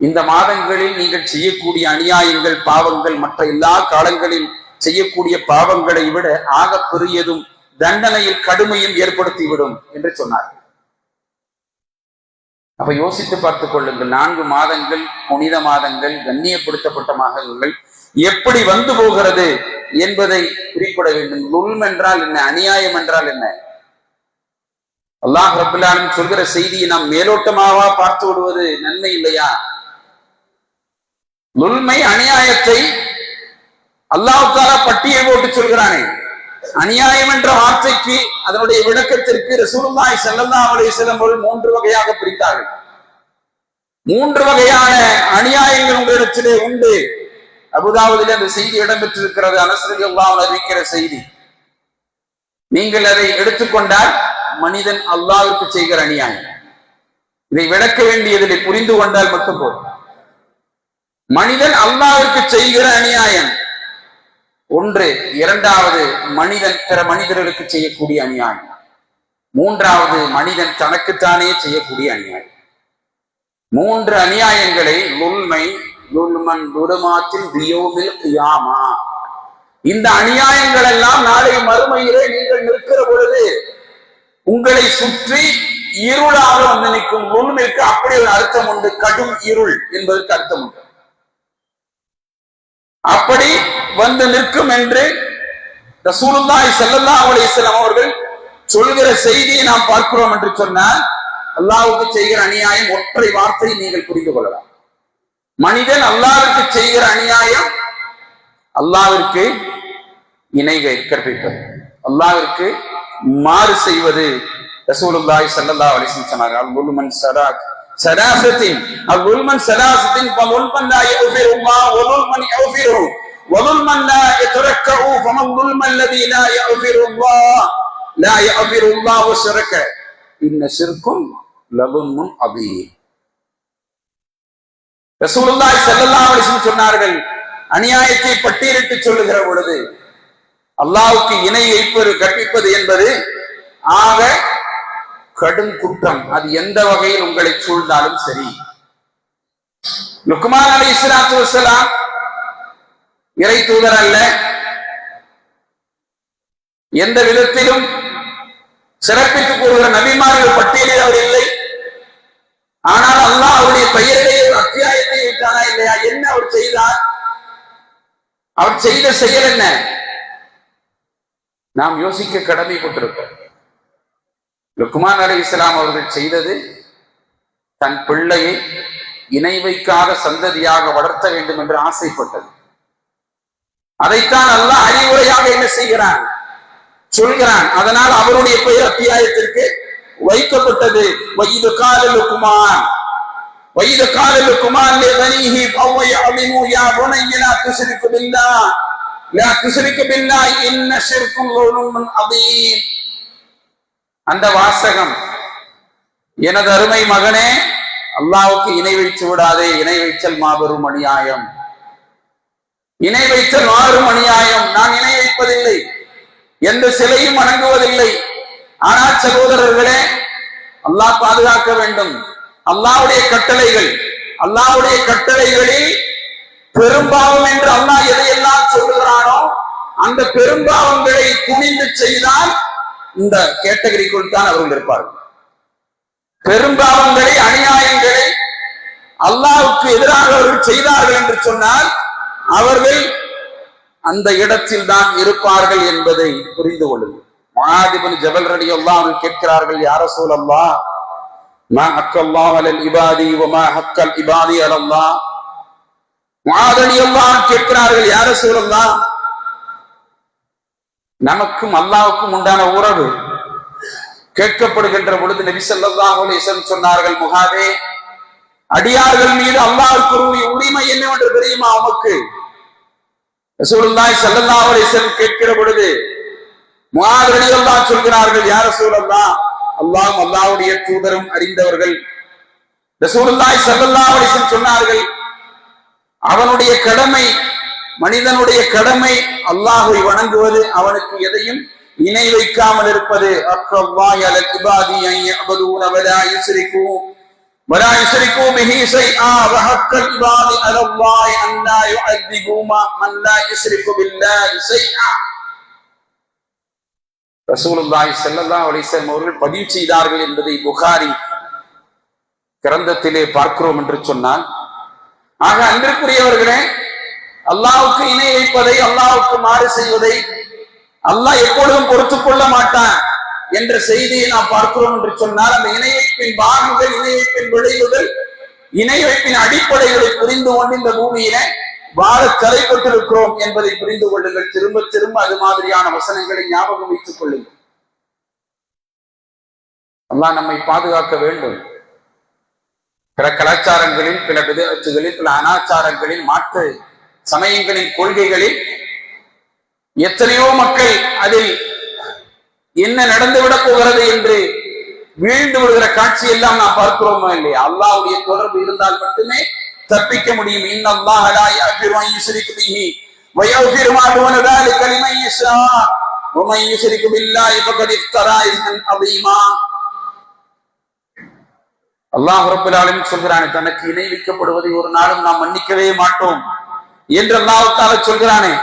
இந்த மாதங்களில் நீங்கள் செய்யக்கூடிய அநியாயங்கள், பாவங்கள் மற்ற எல்லா காலங்களில் செய்யக்கூடிய பாவங்களை விட ஆக பெரியதும் தண்டனையில் கடுமையும் ஏற்படுத்திவிடும் என்று சொன்னார்கள். அப்ப யோசித்து பார்த்துக் கொள்ளுங்கள். 4 மாதங்கள் புனித மாதங்கள், கண்ணியப்படுத்தப்பட்ட மாதங்கள் எப்படி வந்து போகிறது என்பதை குறிப்பிட வேண்டும். லுல்ம் என்றால் என்ன? அநியாயம் என்றால் என்ன? அல்லாஹ் ரப்பல் ஆலமீன் சொல்கிற செய்தியை நாம் மேலோட்டமாவா பார்த்து விடுவது நன்மை இல்லையா? லுல்மை, அநியாயத்தை அல்லாஹ் தஆலா பட்டியல் போட்டு சொல்கிறானே. அநியாயம் என்ற வார்த்தைக்கு, அதனுடைய விளக்கத்திற்கு ரசூலுல்லாஹி ஸல்லல்லாஹு அலைஹி வஸல்லம் அவர்கள் 3 வகையாக பிரித்தார்கள். 3 வகையான அநியாயங்கள் உங்களிடத்திலே உண்டு. அபூதாவுதிலே அந்த செய்தி இடம்பெற்றிருக்கிறது. அனஸ் ரலியல்லாஹு அன்ஹு அறிவிக்கிற செய்தி. நீங்கள் அதை எடுத்துக்கொண்டால் மனிதன் அல்லாஹ்வுக்கு செய்கிற அநியாயம். இதை விளக்க வேண்டியதில்லை, புரிந்து கொண்டால் மட்டும் போதும். மனிதன் அல்லாஹ்வுக்கு செய்கிற அநியாயம் ஒன்று. 2வது, மனிதன் பிற மனிதர்களுக்கு செய்யக்கூடிய அநியாயம். 3வது, மனிதன் தனக்குத்தானே செய்யக்கூடிய அநியாயம். 3 அநியாயங்களை லுல்மை, லுல்மன் லுலுமாத்தில் பியௌமில் கியாமா, இந்த அநியாயங்கள் எல்லாம் நாளை மறுமையிலே நீங்கள் நிற்கிற பொழுது உங்களை சுற்றி இருளாக வந்து நிற்கும். லுல்மிற்கு அப்படி ஒரு அர்த்தம் உண்டு, கடும் இருள் என்பதற்கு அர்த்தம் உண்டு. அப்படி வந்து நிற்கும் என்று ரசூலுல்லாஹி ஸல்லல்லாஹு அலைஹி வஸல்லம் அவர்கள் சொல்கிற செய்தியை நாம் பார்க்கிறோம் என்று சொன்னால், அல்லாஹ்வுக்கு செய்கிற அநியாயம் ஒற்றை வார்த்தையை நீங்கள் புரிந்து கொள்ளலாம். மனிதன் அல்லாஹ்வுக்கு செய்கிற அநியாயம் அல்லாஹ்விற்கு இணை கற்பிப்பது, அல்லாஹ்விற்கு மாறு செய்வது. ரசூலுல்லாஹி ஸல்லல்லாஹு அலைஹி வஸல்லம் சொன்னார்கள், அல்-லுல்மன் சலாசத்தின் அல்-லுல்மன் சலாசத்தின் ஃபலுல்மன் லா யஃபிருல்லாஹ் வலுல்மன் யஃபிரு வலுல்மன் லா யதரக்கஉ ஃபமல் லுல்மன் லதி லா யஃபிருல்லாஹ் வஷரக இன்ன ஷிர்கும் லதுல்முன் அதீம். ரசூலுல்லாஹி ஸல்லல்லாஹு அலைஹி வஸல்லம் சொன்னார்கள், அநியாயத்தை பட்டியலிட்டு சொல்லுகிற பொழுது அல்லாஹ்வுக்கு இணை வைப்பது, கற்பிப்பது என்பது ஆக கடும் குற்றம். அது எந்த வகையில் உங்களை சூழ்ந்தாலும் சரி. லுக்மான் அலைஹிஸ்ஸலாத்து வஸ்ஸலாம் இறை தூதர் அல்ல, எந்த விதத்திலும் சிறப்பித்து கூறுகிற நபிமார்கள் பட்டியலில் அவர் இல்லை. ஆனால் அல்லாஹ் அவருடைய பெயரிலேயே ஒரு அத்தியாயத்தை வைத்தானா இல்லையா? என்ன அவர் செய்தார்? அவர் செய்த செயல் என்ன? நாம் யோசிக்க கடமைப்பட்டிருக்கிறோம். லுக்மான் அலைஹிஸ்ஸலாம் அவர்கள் செய்தது, தன் பிள்ளையை இணை வைக்காத சந்ததியாக வளர்த்த வேண்டும் என்று ஆசைப்பட்டது. அதைத்தான் அல்லாஹ் அறிவுரையாக என்ன செய்கிறான், சொல்கிறான். அதனால் அவருடைய பெயர் அத்தியாயத்திற்கு வைக்கப்பட்டது. வைது கால லுக்மான், وإذ قال لقمان لبنيه فهو يعظم يا بني لا تشرك بالله إن الشرك لظلم عظيم. அந்த வாசகம், எனது அருமை மகனே, அல்லாஹ்வுக்கு இணை வைத்து விடாதே, இணை வைத்தல் மாபெரும் அநியாயம், இணை வைத்தல் மாறும் அநியாயம். நான் இணை வைப்பதில்லை, எந்த சிலையும் வணங்குவதில்லை. ஆனால் சகோதரர்களே, அல்லாஹ் பாதுகாக்க வேண்டும். அல்லாஹ்வுடைய கட்டளைகளில் பெரும்பாவம் என்று அல்லாஹ் எதையெல்லாம் சொல்லுகிறானோ அந்த பெரும்பாவங்களை துணிந்து செய்தால் இந்த கேட்டகரிக்குள் தான் அவர்கள் இருப்பார்கள். பெரும்பாவங்களை, அநியாயங்களை அல்லாஹ்வுக்கு எதிராக அவர்கள் செய்தார்கள் என்று சொன்னால் அவர்கள் அந்த இடத்தில் தான் இருப்பார்கள் என்பதை புரிந்து கொள்ளுங்கள். முஆத் இப்னு ஜபல் ரலியல்லாஹு அன்ஹு கேட்கிறார்கள், யா ரசூலல்லாஹ், மா ஹக்கல்லாஹு அலல் இபாதி வ மா ஹக்கல் இபாதி அலல்லாஹ். முஆத் ரலியல்லாஹு அன்ஹு கேட்கிறார்கள், யா ரசூலல்லாஹ், நமக்கும் அல்லாஹ்வுக்கும் உண்டான உறவு கேட்கப்படுகின்ற பொழுது நபி ஸல்லல்லாஹு அலைஹி வஸல்லம் சொன்னார்கள், முஹாதே, அடியார்கள் மீது அல்லாஹ்வுக்கு உரிமை என்னவென்று தெரியுமா உமக்கு? ரசூலுல்லாஹி ஸல்லல்லாஹு அலைஹி வஸல்லம் கேட்கிற பொழுது முஆத் ரலியல்லாஹு அன்ஹு சொல்கிறார்கள், யா ரசூலல்லாஹ், அல்லாஹ்வும் அல்லாஹ்வுடைய தூதரும் அறிந்தவர்கள். ரசூலுல்லாஹி ஸல்லல்லாஹு அலைஹி வஸல்லம் சொன்னார்கள், அவனுடைய கடமை, மனிதனுடைய கடமை அல்லாஹ்வை வணங்குவது, அவனுக்கு எதையும் இணை வைக்காமல் இருப்பது. அக்கல்லாஹி அலல் இபாதி அன் யஅபுதூன வலா யுஷ்ரிகூ பிஹி ஷைஆ வ ஹக்கல் இபாதி அலல்லாஹி அன் லா யுஅذிபு மன் லா யுஷ்ரிகு பில்லாஹி ஷைஆ. ரசூலுல்லாஹி ஸல்லல்லாஹு அலைஹி வஸல்லம் அவர்கள் பதிவு செய்தார்கள் என்பதை புகாரி கிரந்தத்திலே பார்க்கிறோம் என்று சொன்னால், ஆக அன்பிற்குரியவர்களே, அல்லாஹ்வுக்கு இணை வைப்பதை, அல்லாஹ்வுக்கு மாறு செய்வதை அல்லாஹ் எப்பொழுதும் பொறுத்துக் கொள்ள மாட்டான் என்ற செய்தியை நாம் பார்க்கிறோம் என்று சொன்னால், அந்த இணை வைப்பின் பாகங்கள், இணை வைப்பின் விளைவுகள், இணை வைப்பின் அடிப்படைகளை புரிந்து கொண்டு இந்த பூமியிலே வாழ தலைப்பட்டிருக்கிறோம் என்பதை புரிந்து கொள்ளுங்கள். திரும்ப திரும்ப அது மாதிரியான வசனங்களை ஞாபகம் வைத்துக் கொள்ளுங்கள். அல்லாஹ் நம்மை பாதுகாக்க வேண்டும். பிற கலாச்சாரங்களில், பிற விதத்துகளில், பிற அனாச்சாரங்களில், மாற்று சமயங்களின் கொள்கைகளில் எத்தனையோ மக்கள் அதில் என்ன நடந்துவிடப் போகிறது என்று வீழ்ந்து விடுகிற காட்சி எல்லாம் நாம் பார்க்கிறோமா இல்லையா? அல்லாஹ்வுடைய தொடர்பு இருந்தால் மட்டுமே தப்பிக்க முடியும். இன்னல்லாஹ லா யக்ஃபிரு அன் யுஷ்ரிக பிஹி வ யக்ஃபிரு மா தூன ذلك லிமன் யஷா வ மன் யுஷ்ரிகு பில்லாஹி ஃபகத் இஃப்தரா இஸ்மன் அதீமா. அல்லாஹ் ரப்பல் ஆலமீன் சொல்கிறானே, தனக்கு இணை வைக்கப்படுவதை ஒரு நாளும் நாம் மன்னிக்கவே மாட்டோம் என்று அல்லாஹ் தஆலா சொல்கிறானே.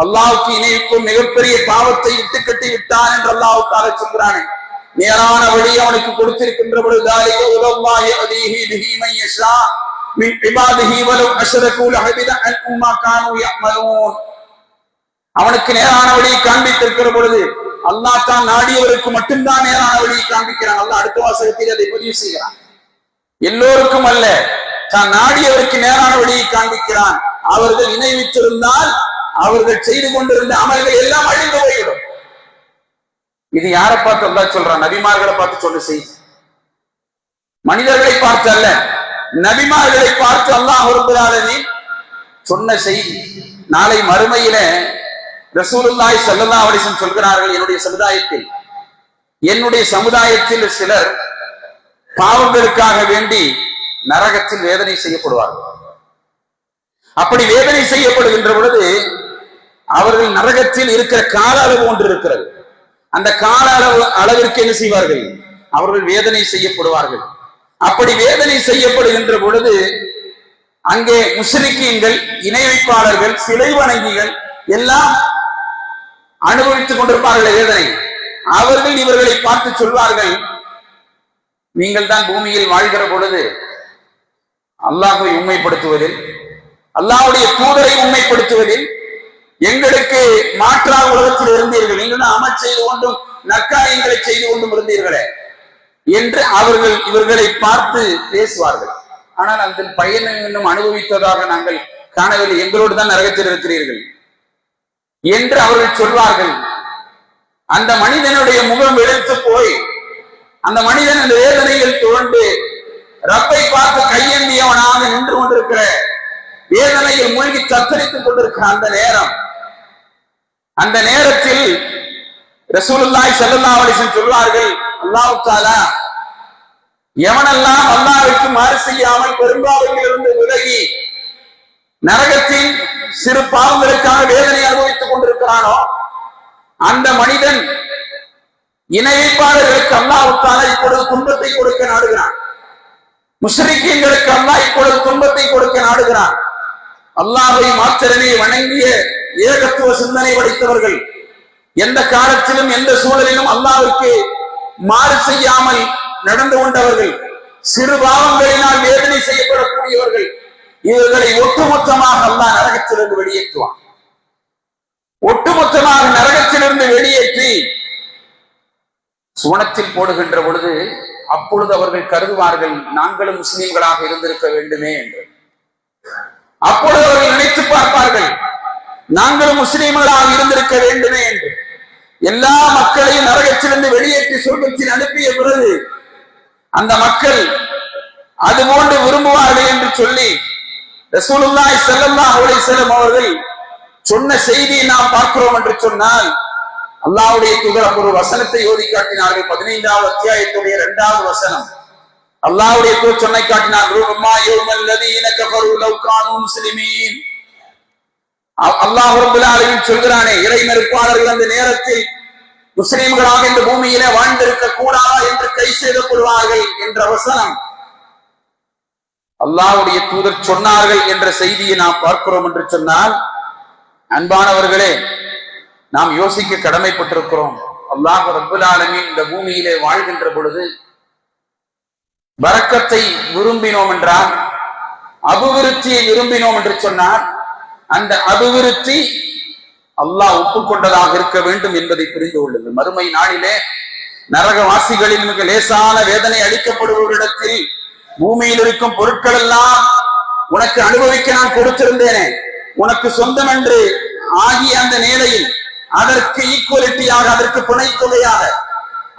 அல்லாஹ்வுக்கு இணை வைக்கும் மிகப்பெரிய பாவத்தை இட்டு கட்டி விட்டான் என்று அல்லாஹ் தஆலா சொல்கிறானே. நேரான வழி அவனுக்கு கொடுத்திருக்கின்ற பொழுது ذلك வல்லாஹி யஹ்தீஹி பிஹி மன் யஷா மின் இபாதிஹி வலவ் அஷ்ரகூ லஹபித அன்ஹும் மா கானூ யஅமலூன். அவனுக்கு நேரான வழியை காண்பித்திருக்கிற பொழுது அல்லாஹ் தான் நாடியவருக்கு மட்டும்தான் நேரான வழியை காண்பிக்கிறான். அல்லாஹ் அடுத்த வாசகத்தில் அதை பதிவு செய்கிறான். எல்லோருக்கும் அல்ல, தான் நாடியவருக்கு நேரான வழியை காண்பிக்கிறான். அவர்கள் இணை வைத்திருந்தால் அவர்கள் செய்து கொண்டிருந்த அமல்கள் எல்லாம் அழிந்து போய்விடும். இது யாரை பார்த்து அல்லாஹ் சொல்றான்? நபிமார்களை பார்த்து சொல்ல செய்தி. மனிதர்களை பார்த்து அல்ல, நபிமார்களை பார்த்து அல்லாஹ் ரப்பல் ஆலமீன் சொன்ன செய்தி. நாளை மறுமையில ரசூலுல்லாஹி ஸல்லல்லாஹு அலைஹி வஸல்லம் சொல்கிறார்கள், என்னுடைய சமுதாயத்தில் சிலர் பாவங்களுக்காக வேண்டி நரகத்தில் வேதனை செய்யப்படுவார்கள். அப்படி வேதனை செய்யப்படுகின்ற பொழுது அவர்கள் நரகத்தில் இருக்கிற கால அளவு ஒன்று இருக்கிறது. அந்த கால அளவிற்கு என்ன செய்வார்கள்? அவர்கள் வேதனை செய்யப்படுவார்கள். அப்படி வேதனை செய்யப்படுகின்ற பொழுது அங்கே முஸ்லிக்கீன்கள், இணை வைப்பாளர்கள், சிலை வணங்கிகள் எல்லாம் அனுபவித்துக் கொண்டிருப்பார்கள் வேதனை. அவர்கள் இவர்களை பார்த்து சொல்வார்கள், நீங்கள் தான் பூமியில் வாழ்கிற பொழுது அல்லாஹ்வை உண்மைப்படுத்துவதில், அல்லாஹ்வுடைய தூதரை உண்மைப்படுத்துவதில் எங்களுக்கு மாற்றாக உலகத்தில் இருந்தீர்கள், நீங்கள் அமல் செய்து கொண்டும் நற்காரியங்களை செய்து கொண்டும் இருந்தீர்களே என்று அவர்கள் இவர்களை பார்த்து பேசுவார்கள். ஆனால் அந்த பயனை இன்னும் அனுபவித்ததாக நாங்கள் காணவில்லை, எங்களோடு தான் நரகத்தில் இருக்கிறீர்கள் என்று அவர்கள் சொல்வார்கள். அந்த மனிதனுடைய முகம் வெளுத்து போய் அந்த மனிதன் அந்த வேதனையில் தோண்டு ரப்பை பார்த்து கையேந்திய கொண்டிருக்கிற வேதனையில் மூழ்கி தத்தளித்துக் கொண்டிருக்கிற அந்த நேரத்தில் ரசூலுல்லாஹி ஸல்லல்லாஹு அலைஹி வஸல்லம் சொல்வார்கள், அல்லாஹ் தஆலா எவனெல்லாம் அல்லாஹ்வுக்கு மாறு செய்யாமல் பெரும்பாவங்களிலிருந்து விலகி நரகத்தின் சிறு பாவங்களுக்காக வேதனை அனுபவித்துக் கொண்டிருக்கிறானோ அந்த மனிதன் இணை வைப்பாளர்களுக்கு அல்லாஹ் தஆலா இப்பொழுது துன்பத்தை கொடுக்க நாடுகிறான். முஸ்ரிக்கீன்களுக்கு அல்லாஹ் இப்பொழுது துன்பத்தை கொடுக்க நாடுகிறான். அல்லாஹ்வை மாத்திரமே வணங்கிய ஏகத்துவ சிந்தனை படைத்தவர்கள், எந்த காலத்திலும் எந்த சூழலிலும் அல்லாஹ்வுக்கு மாறு செய்யாமல் நடந்து கொண்டவர்கள், சிறு பாவங்களினால் வேதனை செய்யப்படக்கூடியவர்கள், இவர்களை ஒட்டுமொத்தமாக அல்லாஹ் நரகத்திலிருந்து வெளியேற்றுவான். ஒட்டுமொத்தமாக நரகத்திலிருந்து வெளியேற்றி சுவனத்தில் போடுகின்ற பொழுது அப்பொழுது அவர்கள் கருதுவார்கள், நாங்களும் முஸ்லிம்களாக இருந்திருக்க வேண்டுமே என்று. அப்பொழுது அவர்கள் நினைத்து பார்ப்பார்கள், நாங்களும் முஸ்லிம்களாக இருந்திருக்க வேண்டுமே என்று. எல்லா மக்களையும் நரகத்திலிருந்து வெளியேற்றி சொர்க்கத்தில் அனுப்பிய பிறகு அந்த மக்கள் அதுபோன்று விரும்புவார்கள் என்று சொல்லி ரசூலுல்லாஹி ஸல்லல்லாஹு அலைஹி வஸல்லம் அவர்கள் சொன்ன செய்தியை நாம் பார்க்கிறோம் என்று சொன்னால், அல்லாஹ்வுடைய தூதர் ஒரு வசனத்தை ஓதி காட்டினார்கள். 15வது அத்தியாயத்துடைய 2வது வசனம். அல்லாஹ்வுடைய தூதர் சொன்னை காட்டினார்கள், அல்லாஹ் ரப்பல் ஆலமீன் சொல்கிறானே, இறை மறுப்பாளர்கள் அந்த நேரத்தில் முஸ்லிம்களாக இந்த பூமியிலே வாழ்ந்திருக்க கூடாதா என்று கை செய்தப்படுவார்கள் என்ற வசனம் அல்லாஹ்வுடைய தூதர் சொன்னார்கள் என்ற செய்தியை நாம் பார்க்கிறோம் என்று சொன்னால், அன்பானவர்களே, நாம் யோசிக்க கடமைப்பட்டிருக்கிறோம். அல்லாஹ் ரப்பல் ஆலமீன் இந்த பூமியிலே வாழ்கின்ற பொழுது பரக்கத்தை விரும்பினோம் என்றால், அபிவிருத்தியை விரும்பினோம் என்று சொன்னால், அந்த அபிவிருத்தி அல்லாஹ் ஒப்புக்கொண்டதாக இருக்க வேண்டும் என்பதை புரிந்து கொள்ளுங்கள். மறுமை நாளிலே நரகவாசிகளில் மிக லேசான வேதனை அளிக்கப்படுவரிடத்தில் பூமியில் இருக்கும் பொருட்கள் எல்லாம் உனக்கு அனுபவிக்க நான் கொடுத்திருந்தேனே, உனக்கு சொந்தம் என்று ஆகிய அந்த நிலையில் அதற்கு ஈக்குவலிட்டியாக,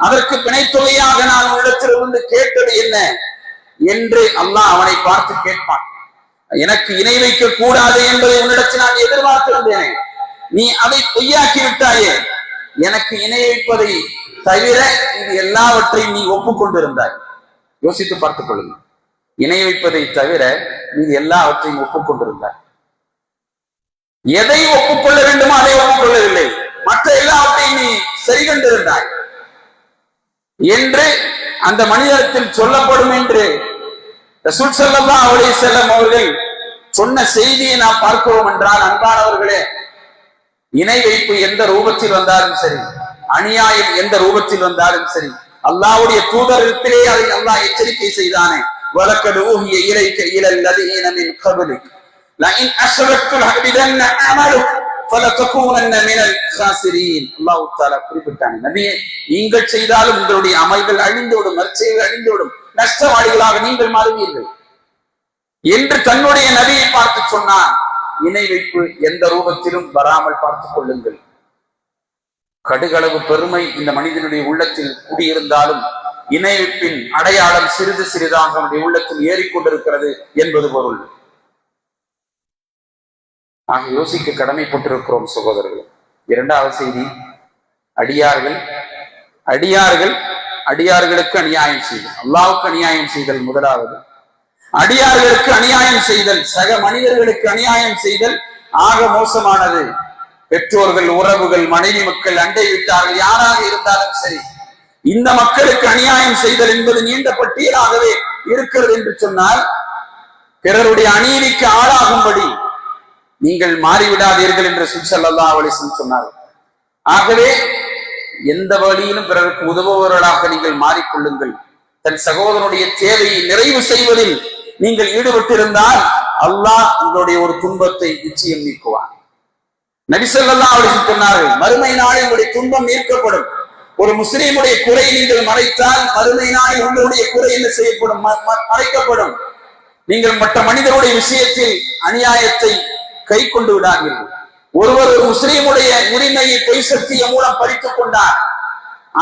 அதற்கு பிணைத்தொகையாக நான் உன்னிடத்திலிருந்து கேட்டது என்ன என்று அல்லாஹ் அவனை பார்த்து கேட்பான். எனக்கு இணை வைக்க கூடாது என்பதை உன்னிடத்தில் நான் எதிர்பார்த்திருந்தேனே, நீ அதை பொய்யாக்கி விட்டாயே. எனக்கு இணை வைப்பதை தவிர இது எல்லாவற்றையும் நீ ஒப்புக்கொண்டிருந்தாய். யோசித்து பார்த்துக் கொள்ளுங்கள். இணை வைப்பதை தவிர நீ எல்லாவற்றையும் ஒப்புக்கொண்டிருந்தாய். எதை ஒப்புக்கொள்ள வேண்டுமோ அதை ஒப்புக்கொள்ளவில்லை, மற்ற எல்லாவற்றையும் நீ சரி கண்டிருந்தாய் என்று அந்த மனிதத்தில் சொல்லப்படும் என்று ரசூல் ஸல்லல்லாஹு அலைஹி வஸல்லம் அவர்கள் சொன்ன செய்தியை நாம் பார்க்கிறோம் என்றால், அன்பானவர்களே, இணை வைப்பு எந்த ரூபத்தில் வந்தாலும் சரி, அநியாயம் எந்த ரூபத்தில் வந்தாலும் சரி, அல்லாஹ்வுடைய தூதரிடத்திலே அதை அல்லாஹ் எச்சரிக்கை செய்தானே, வலக்கத் ஊஹிய இலைக இலல் லதீன மின் கப்லிக் லஇன் அஷ்ரக்து லஹபிதன்ன அமலுக் ஃபலதகூனன்ன மினல் காசிரீன். அல்லாஹ் தஆலா குறிப்பிட்டானே, நபியே, நீங்கள் செய்தாலும் உங்களுடைய அமல்கள் அழிந்துவிடும், நற்செயல்கள் அழிந்துவிடும், நஷ்டவாளிகளாக நீங்கள் மாறுவீர்கள் என்று தன்னுடைய நபியை பார்த்து சொன்னார். இணை வைப்பு எந்த ரூபத்திலும் வராமல் பார்த்துக் கொள்ளுங்கள். கடுகளவு பெருமை இந்த மனிதனுடைய உள்ளத்தில் குடியிருந்தாலும் இணை வைப்பின் அடையாளம் சிறிது சிறிதாக அவனுடைய உள்ளத்தில் ஏறிக்கொண்டிருக்கிறது என்பது பொருள். ஆக யோசிக்க கடமைப்பட்டிருக்கிறோம் சகோதரர்கள். 2வது செய்தி, அடியார்களுக்கு அநியாயம் செய்தல், அல்லாஹ்வுக்கு அநியாயம் செய்தல். முதலாவது, அடியார்களுக்கு அநியாயம் செய்தல், சக மனிதர்களுக்கு அநியாயம் செய்தல் ஆக மோசமானது. பெற்றோர்கள், உறவுகள், மனைவி மக்கள், அண்டை வீட்டார்கள், யாராக இருந்தாலும் சரி, இந்த மக்களுக்கு அநியாயம் செய்தல் என்பது நீண்ட பட்டியலாகவே இருக்கிறது என்று சொன்னால், பிறருடைய அநீதிக்கு ஆளாகும்படி நீங்கள் மாறிவிடாதீர்கள் என்று ஸல்லல்லாஹு அலைஹி வஸல்லம் சொன்னார்கள். ஆகவே எந்த வழியிலும் பிறருக்கு உதவுபவர்களாக நீங்கள் மாறிக்கொள்ளுங்கள். தன் சகோதரனுடைய தேவையை நிறைவு செய்வதில் நீங்கள் ஈடுபட்டிருந்தால் அல்லாஹ் உங்களுடைய ஒரு துன்பத்தை நிச்சயம் நீக்குவான். நபி ஸல்லல்லாஹு அலைஹி வஸல்லம் சொன்னார்கள், மறுமை நாளில் உங்களுடைய துன்பம் நீக்கப்படும். ஒரு முஸ்லிமுடைய குறை நீங்கள் மறைத்தால் மறுமை நாளில் உங்களுடைய குறை என்ன செய்யப்படும்? மறைக்கப்படும். நீங்கள் மற்ற மனிதருடைய விஷயத்தில் அநியாயத்தை கை கொண்டு விடாதீர்கள். ஒருவர் ஒரு முஸ்லிமுடைய உரிமையை பொய் சத்தியம் மூலம் பறித்துக் கொண்டார்,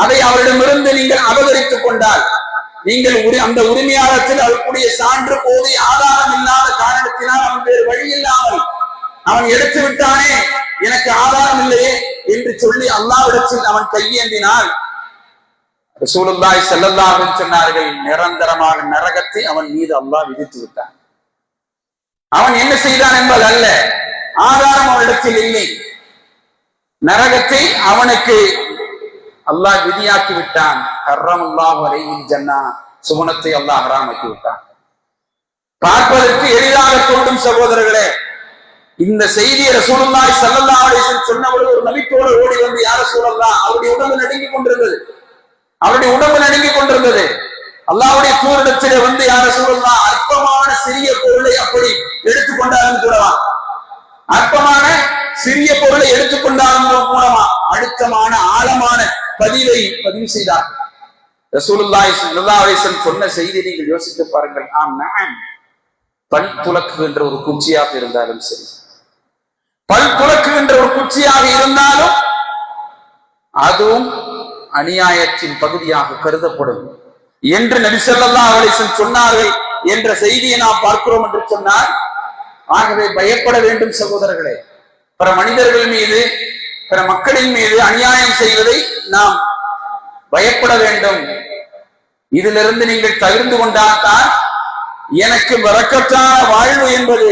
அதை அவரிடமிருந்து நீங்கள் அபகரித்துக் கொண்டால் நீங்கள் அந்த உரிமையாளத்தில் அதற்குரிய சான்று போதிய ஆதாரம் இல்லாத காரணத்தினால் அவன் வேறு வழி இல்லாமல் அவன் எடுத்து விட்டானே, எனக்கு ஆதாரம் இல்லையே என்று சொல்லி அல்லாஹ்விடத்தில் அவன் கையேந்தினால் ரசூலுல்லாஹி ஸல்லல்லாஹு அலைஹி வஸல்லம் சொன்னார்கள், நிரந்தரமாக நரகத்தை அவன் மீது அல்லாஹ் விதித்து விட்டான். அவன் என்ன செய்தான் என்பது அல்ல, ஆதாரம் அவனிடத்தில் இல்லை. நரகத்தை அவனுக்கு அல்லாஹ் விதியாக்கி விட்டான். ஹர்ரமல்லாஹு அலைஹில் ஜன்னா, சுவனத்தை அல்லாஹ் ஹராமாக்கி விட்டான். பார்ப்பதற்கு எளிதாக தோன்றும் சகோதரர்களே, இந்த செய்தியை ரசூலுல்லாஹி ஸல்லல்லாஹு அலைஹி வஸல்லம் சொன்னபொழுது ஒரு நபித்தோடு ஓடி வந்து, யா ரசூலல்லாஹ், அவருடைய உடம்பு நடுங்கிக் கொண்டிருந்தது. அல்லாஹ்வுடைய தூரிடத்திலே வந்து, யா ரசூலல்லாஹ், அற்பமான சிறிய பொருளை அப்படி எடுத்துக்கொண்டாலும் கூடவா, அற்பமான சிறிய பொருளை எடுத்துக்கொண்டாலும் மூலமா அழுத்தமான ஆழமான பதிவு செய்தார்கள். ரசூலுல்லாஹி ஸல்லல்லாஹு அலைஹி வஸல்லம் சொன்ன செய்தி நீங்கள் யோசித்து பாருங்கள். பல் துலக்குகின்ற ஒரு குச்சியாக இருந்தாலும் சரி, பல் துலக்குகின்ற ஒரு குச்சியாக இருந்தாலும் அதுவும் அநியாயத்தின் பகுதியாக கருதப்படும் என்று நபி ஸல்லல்லாஹு அலைஹி வஸல்லம் சொன்னார்கள் என்ற செய்தியை நாம் பார்க்கிறோம் என்று சொன்னால், ஆகவே பயப்பட வேண்டும் சகோதரர்களே. பிற மனிதர்கள் மீது, பிற மக்களின் மீது அநியாயம் செய்வதை நாம் பயப்பட வேண்டும். இதிலிருந்து நீங்கள் தவிர்த்து கொண்டால்தான் எனக்கு பரக்கத்தான வாழ்வு என்பது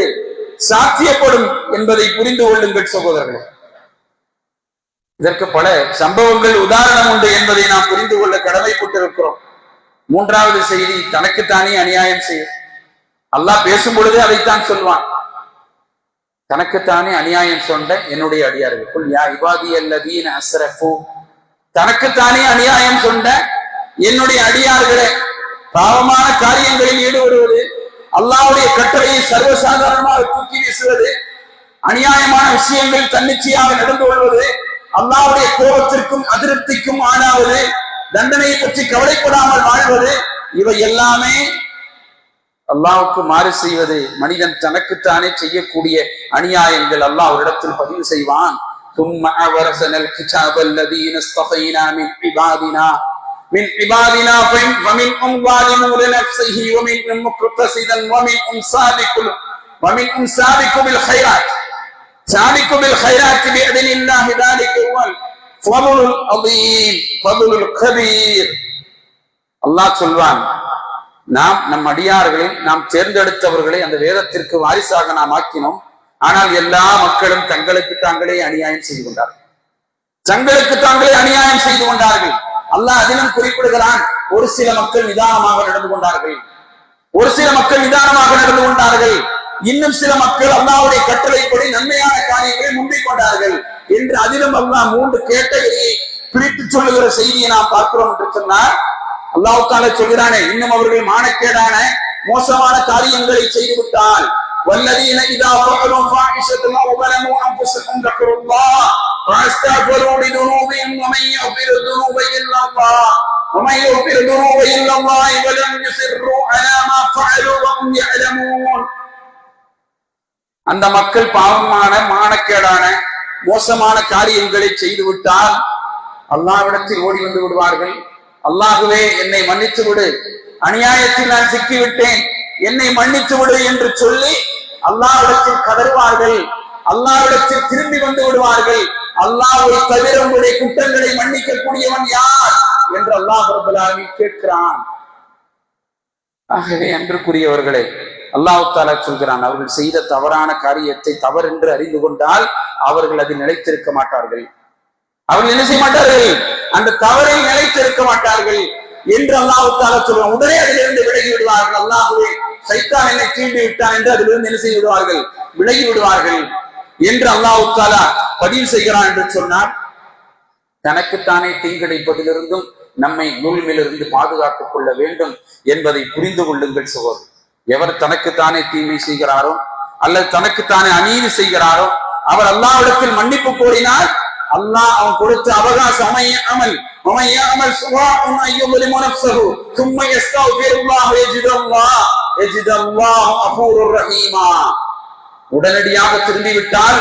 சாத்தியப்படும் என்பதை புரிந்து கொள்ளுங்கள் சகோதரர்களே. இதற்கு பல சம்பவங்கள் உதாரணம் உண்டு என்பதை நாம் புரிந்து கொள்ள கடமைப்பட்டிருக்கிறோம். மூன்றாவது செய்தி, தனக்குத்தானே அநியாயம் செய்ய. அல்லாஹ் பேசும் பொழுது அதைத்தான் சொல்வான். தனக்குத்தானே அநியாயம் சொன்ன என்னுடைய அடியார்கள், யா இபாதியல்லதீன அஸ்ரஃபு, தனக்குத்தானே அநியாயம் சொன்ன என்னுடைய அடியார்களே, பாவமான காரியங்களில் ஈடுபடுவது, அல்லாஹ்வுடைய கட்டளையை சர்வசாதாரணமாக தூக்கி வீசுவது, அநியாயமான விஷயங்கள் தன்னிச்சையாக நடந்து கொள்வது, அல்லாஹ்வுடைய கோபத்திற்கும் அதிருப்திக்கும் ஆளாவது, தண்டனையை பற்றி கவலைப்படாமல் வாழ்வது, இவை எல்லாமே அல்லாஹ்வுக்கு மாறு செய்வது. மனிதன் தனக்குத்தானே செய்யக்கூடிய அநியாயங்கள் அல்லாஹ் ஒரு இடத்தில் பதிவு செய்வான். ثم أورثنا الكتاب الذين اصطفينا من عبادنا فمنهم ظالم لنفسه ومنهم مقتصد ومنهم سابق بالخيرات بإذن الله ذلك هو الفضل العظيم فضل الكبير. அல்லாஹ் சொல்வான், நாம் நம் அடியார்களில் நாம் தேர்ந்தெடுத்தவர்களை அந்த வேதத்திற்கு வாரிசாக நாம் ஆக்கினோம். ஆனால் எல்லா மக்களும் தங்களுக்கு தாங்களே அநியாயம் செய்து கொண்டார்கள். அல்லாஹ் அதிலும் குறிப்பிடுகிறான், ஒரு சில மக்கள் நிதானமாக நடந்து கொண்டார்கள், இன்னும் சில மக்கள் அல்லாஹ்வுடைய கட்டளைப்படி நன்மையான காரியங்களை முந்திக் கொண்டார்கள் என்று அதிலும் அல்லாஹ் 3 கேட்டகரியை பிரித்து சொல்லுகிற செய்தியை நாம் பார்க்கிறோம் என்று சொன்னார். அல்லாஹ் தஆலா சொல்கிறானே, இன்னும் அவர்கள் மானக்கேடான மோசமான காரியங்களை செய்துவிட்டால், வல்லதீன இதா ஃபஅலு ஃபாஹிஷத்தன் அவ் ظلموا انفسهم ذكروا الله واستغفروا لذنوبهم ومن يغفر الذنوب الا الله ولم يصروا على ما فعلوا وهم يعلمون. அந்த மக்கள் பாவமான மானக்கேடான மோசமான காரியங்களை செய்துவிட்டால் அல்லாஹ்விடத்தில் ஓடி வந்து விடுவார்கள். அல்லாஹ்வே, என்னை மன்னித்து விடு, அநியாயத்தில் நான் சிக்கிவிட்டேன், என்னை மன்னித்து விடு என்று சொல்லி அல்லாஹ்விடத்தில் கதறுவார்கள். அல்லாஹ்விடத்தில் திரும்பி வந்து விடுவார்கள். அல்லாஹ்வை தவிர உங்களுடைய குற்றங்களை மன்னிக்க கூடியவன் யார் என்று அல்லாஹ் ரப்பல் ஆலமீன் கேட்கிறான். ஆகவே அன்றுக்குரியவர்களே, அல்லாஹ் தஆலா சொல்கிறான், அவர்கள் செய்த தவறான காரியத்தை தவறென்று அறிந்து கொண்டால் அவர்கள் அதில் நிலைத்திருக்க மாட்டார்கள். அவர்கள் என்ன செய்ய மாட்டார்கள்? அந்த தவறை நிலைத்திருக்க மாட்டார்கள் என்று அல்லாஹ் தஆலா சொல்றான். உடனே அதிலிருந்து விலகி விடுவார்கள். அல்லாஹ்வே, சைத்தான் என்னை தீண்டி விட்டான் என்று அதிலிருந்து என்ன செய்து விடுவார்கள்? விலகி விடுவார்கள் என்று அல்லாஹ் தஆலா பதிவு செய்கிறான் என்று சொன்னார். தனக்குத்தானே தீங்கிழைப்பதிலிருந்தும் நம்மை நூல்மிலிருந்து பாதுகாத்துக் கொள்ள வேண்டும் என்பதை புரிந்து கொள்ளுங்கள் சகோதரர். எவர் தனக்குத்தானே தீமை செய்கிறாரோ அல்லது தனக்குத்தானே அநீதி செய்கிறாரோ அவர் அல்லாஹ்விடத்தில் மன்னிப்பு கோரினால் அல்லாஹ் அவன் கொடுத்த அவகாசம் உடனடியாக திரும்பிவிட்டால்,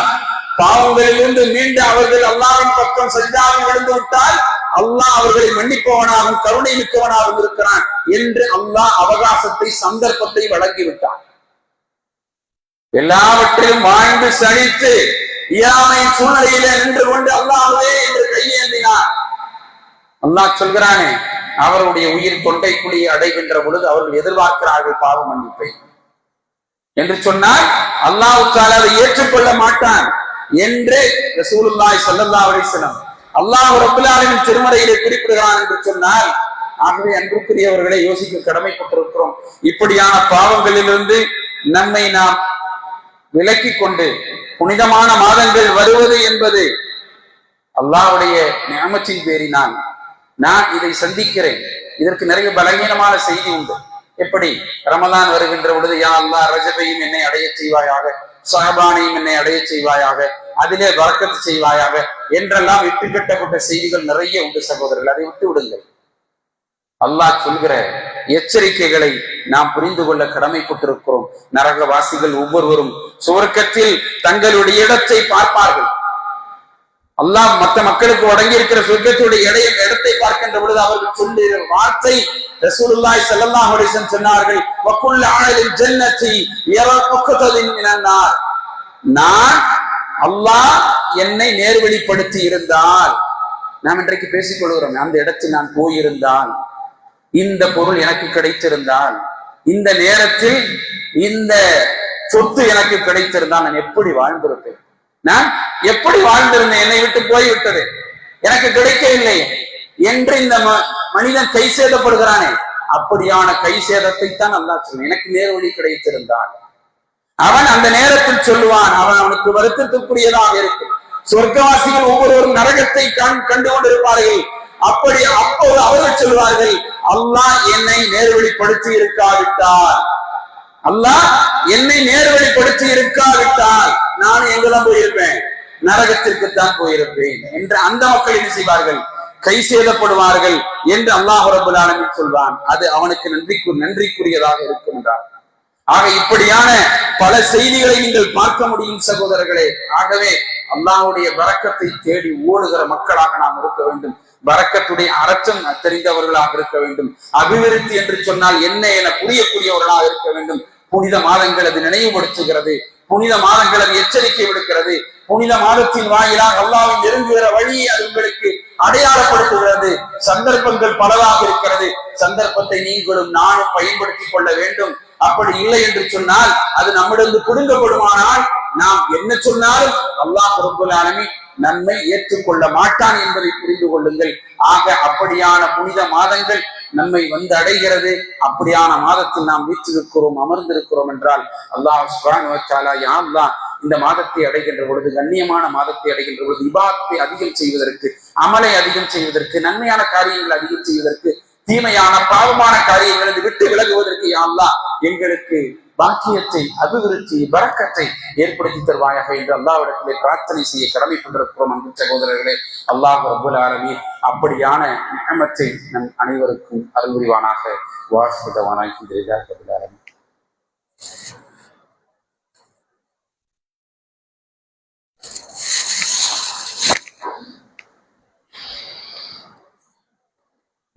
பாவங்களிலிருந்து மீண்டு அவர்கள் அல்லாஹ்வின் பக்கம் சஜ்தாவில் விழுந்து விட்டால் அல்லாஹ் அவர்களை மன்னிப்பவனாகவும் கருணை மிக்கவனாகவும் இருக்கிறான் என்று அல்லாஹ் அவகாசத்தை சந்தர்ப்பத்தை வழங்கிவிட்டான். எல்லாவற்றையும் வாழ்ந்து சலித்து இயாமையின் சூழ்நிலையில நின்று கொண்டு அல்லாஹ்வே என்று கையேந்தினார். அல்லாஹ் சொல்கிறானே, அவருடைய உயிர் கொண்டை குழியை அடைகின்ற பொழுது அவர்கள் எதிர்பார்க்கிறார்கள் பாவ மன்னிப்பை என்று சொன்னால் அல்லாஹ் தஆலா அதை ஏற்றுக்கொள்ள மாட்டான் என்று ரசூலுல்லாஹி ஸல்லல்லாஹு அலைஹி வஸல்லம் அல்லாஹ் ரப்பல் ஆலமீன் திருமறையிலே குறிப்பிடுகிறான் என்று சொன்னால், ஆகவே அன்புக்குரியவர்களை யோசிக்க கடமைப்பட்டிருக்கிறோம். இப்படியான பாவங்களிலிருந்து நம்மை நாம் விலக்கிக் கொண்டு புனிதமான மாதங்கள் வருவது என்பது அல்லாஹ்வுடைய நிஅமத்தின் பேரினால் நான் இதை சந்திக்கிறேன். இதற்கு நிறைய பலகீனமான செய்தி உண்டு. எப்படி ரமலான் வருகின்ற பொழுது யா அல்லாஹ் ரஜபையும் என்னை அடைய செய்வாயாக, ஷஅபானையும் என்னை அடைய செய்வாயாக, அதிலே பரக்கத்து செய்வாயாக என்றெல்லாம் விட்டு கட்டப்பட்ட செய்திகள் நிறைய உண்டு சகோதரர்கள். அதை விட்டு விடுங்கள். அல்லாஹ் சொல்கிற எச்சரிக்கைகளை நாம் புரிந்து கொள்ள கடமைப்பட்டிருக்கிறோம். நரகவாசிகள் ஒவ்வொருவரும் சுவர்க்கத்தில் தங்களுடைய இடத்தை பார்ப்பார்கள். அல்லாஹ் மற்ற மக்களுக்கு வழங்கி இருக்கிற சொர்க்கத்துடைய இடத்தை பார்க்கின்ற பொழுது அவர்கள் சொல்லுகிற வார்த்தை ரசூலுல்லாஹி ஸல்லல்லாஹு அலைஹி வஸல்லம் சொன்னார்கள், வகுல் ஆலில் ஜன்னதி யரா உக்ததின் மினன்னார். நான் அல்லாஹ் என்னை நேர்வழிப்படுத்தி இருந்தால், நாம் இன்றைக்கு பேசிக் கொள்கிறோம், அந்த இடத்தில் நான் போயிருந்தால், இந்த பொருள் எனக்கு கிடைத்திருந்தால், இந்த நேரத்தில் இந்த சொத்து எனக்கு கிடைத்திருந்தால் நான் எப்படி வாழ்ந்திருப்பேன், நான் எப்படி வாழ்ந்திருந்தேன், என்னை விட்டு போய்விட்டது, எனக்கு கிடைக்கவில்லை என்று இந்த மனிதன் கை சேதப்படுகிறானே, அப்படியான கை சேதத்தை தான் அல்லாஹ் சொல்லுவான். எனக்கு நேர்வழி கிடைத்திருந்தான் அவன் அந்த நேரத்தில் சொல்லுவான், அவனுக்கு வருத்தத்துக்குரியதாக இருக்கும். சொர்க்கவாசிகள் ஒவ்வொருவரும் நரகத்தை கண்டு கொண்டிருப்பார்கள். அப்படி அப்போது அவர்கள் சொல்வார்கள், அல்லாஹ் என்னை நேர்வழிப்படுத்தி இருக்காவிட்டால், அல்லாஹ் என்னை நேர்வழிப்படுத்தி இருக்காவிட்டால் நான் எங்கெல்லாம் போயிருப்பேன், நரகத்திற்குத்தான் போயிருப்பேன் என்று அந்த மக்கள் என்ன செய்வார்கள், கை சேதப்படுவார்கள் என்று அல்லாஹ் ரப்பல் ஆலமீன் சொல்வான். அது அவனுக்கு நன்றிக்குரியதாக இருக்கும் என்றார். ஆக இப்படியான பல செய்திகளை நீங்கள் பார்க்க முடியும் சகோதரர்களே. ஆகவே அல்லாஹ்வுடைய பரக்கத்தை தேடி ஓடுகிற மக்களாக நாம் இருக்க வேண்டும். பரக்கத்துடைய அர்த்தம் தெரிந்தவர்களாக இருக்க வேண்டும். அபிவிருத்தி என்று சொன்னால் என்ன என புரியக்கூடியவர்களாக இருக்க வேண்டும். புனித மாதங்கள் அது நினைவுபடுத்துகிறது, புனித மாதங்கள் அது எச்சரிக்கை விடுக்கிறது, புனித மாதத்தின் வாயிலாக அல்லாஹ்வை நெருங்குகிற வழியை அது உங்களுக்கு அடையாளப்படுத்துகிறது. சந்தர்ப்பங்கள் பலவாக இருக்கிறது. சந்தர்ப்பத்தை நீங்களும் நானும் பயன்படுத்திக் கொள்ள வேண்டும். அப்படி இல்லை என்று சொன்னால் அது நம்மிடம் குடுங்கப்படுமானால் நாம் என்ன சொன்னாலும் அல்லாஹ் ரப்பல் ஆலமீன் நன்மை ஏற்றுக்கொள்ள மாட்டான் என்பதை புரிந்து கொள்ளுங்கள். ஆக அப்படியான புனித மாதங்கள் நம்மை வந்து அடைகிறது. அப்படியான மாதத்தில் நாம் வீற்றிருக்கிறோம், அமர்ந்திருக்கிறோம் என்றால் அல்லாஹ் சுப்ஹானஹு வ தஆலா யா அல்லாஹ் இந்த மாதத்தை அடைகின்ற பொழுது, கண்ணியமான மாதத்தை அடைகின்ற பொழுது இபாதத்தை அதிகம் செய்வதற்கு, அமலை அதிகம் செய்வதற்கு, நன்மையான காரியங்கள் அதிகம் செய்வதற்கு, தீமையான பாவமான காரியங்களை விட்டு விலகுவதற்கு யா அல்லாஹ் எங்களுக்கு பாக்கியத்தை, அபிவிருத்தி, பரக்கத்தை ஏற்படுத்தி தருவாயாக என்று அல்லாஹ்விடத்திலே பிரார்த்தனை செய்ய கடமைப்பட்டிருக்கிறோம். அன்பு சகோதரர்களே, அல்லாஹ் ரப்பல் ஆலமீன் அப்படியான நிஅமத்தை நம் அனைவருக்கும் அருள் புரிவானாக. வாஹிதவானாய் அல்ஹம்துலில்லாஹி ரப்பில் ஆலமீன்.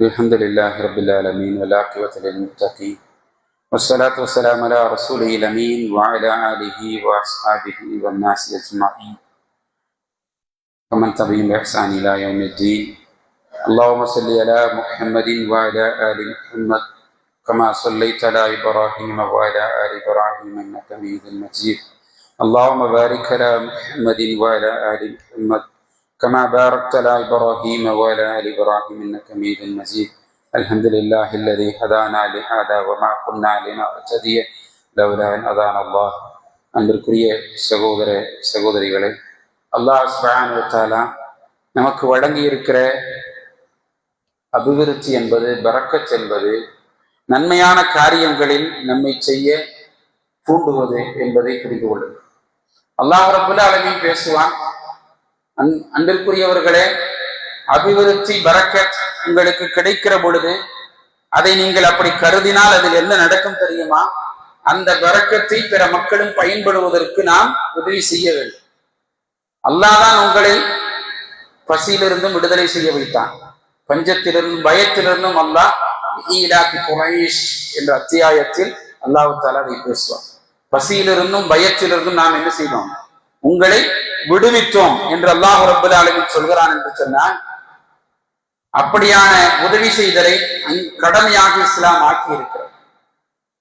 அல்ஹம்துலில்லாஹி ரப்பில் ஆலமீன் வல் ஆகிபத்து லில் முத்தகீன் والصلاة والسلام على رسوله الأمين وعلى آله وأصحابه والناس أجمعين ومن تبعهم بإحسان إلى يوم الدين. اللهم صل على محمد وعلى آل محمد كما صليت على إبراهيم وعلى آل إبراهيم إنك حميد مجيد. اللهم بارك على محمد وعلى آل محمد كما باركت على إبراهيم وعلى آل إبراهيم إنك حميد مجيد. الحمد لله الذي هدانا لهذا وما كنا لنهتدي لولا أن هدانا الله. அன்பிற்குரிய சகோதர சகோதரிகளே, அல்லாஹ் சுப்ஹானஹு வ தஆலா நமக்கு வழங்கி இருக்கிற அபிவிருத்தி என்பது, பரக்கத் என்பது, நன்மையான காரியங்களில் நம்மை செய்ய தூண்டுவது என்பதை புரிந்து கொள்ளுங்கள். அல்லாஹ் ரப்பல் ஆலமீன் பேசுவான், அன்பிற்குரியவர்களே, அபிவிருத்தி, பரக்கத் உங்களுக்கு கிடைக்கிற பொழுது அதை நீங்கள் அப்படி கருதினால் அதில் என்ன நடக்கும் தெரியுமா? அந்த பரக்கத்தை பிற மக்களும் பயன்படுவதற்கு நாம் உதவி செய்ய வேண்டும். அல்லாஹ் தான் உங்களை பசியிலிருந்தும் விடுதலை செய்ய வைத்தான். பஞ்சத்திலிருந்தும் பயத்திலிருந்தும் அல்லாஹ் ஈலாஃபி குரைஷ் என்ற அத்தியாயத்தில் அல்லாஹ் தஆலா அதை பேசுவார். பசியிலிருந்தும் பயத்திலிருந்தும் நாம் என்ன செய்தோம், உங்களை விடுவித்தோம் என்று அல்லாஹ் ரப்பல் ஆலமீன் சொல்கிறான் என்று சொன்னால், அப்படியான உதவி செய்தலை கடமையாக இஸ்லாம் ஆக்கி இருக்கிறது.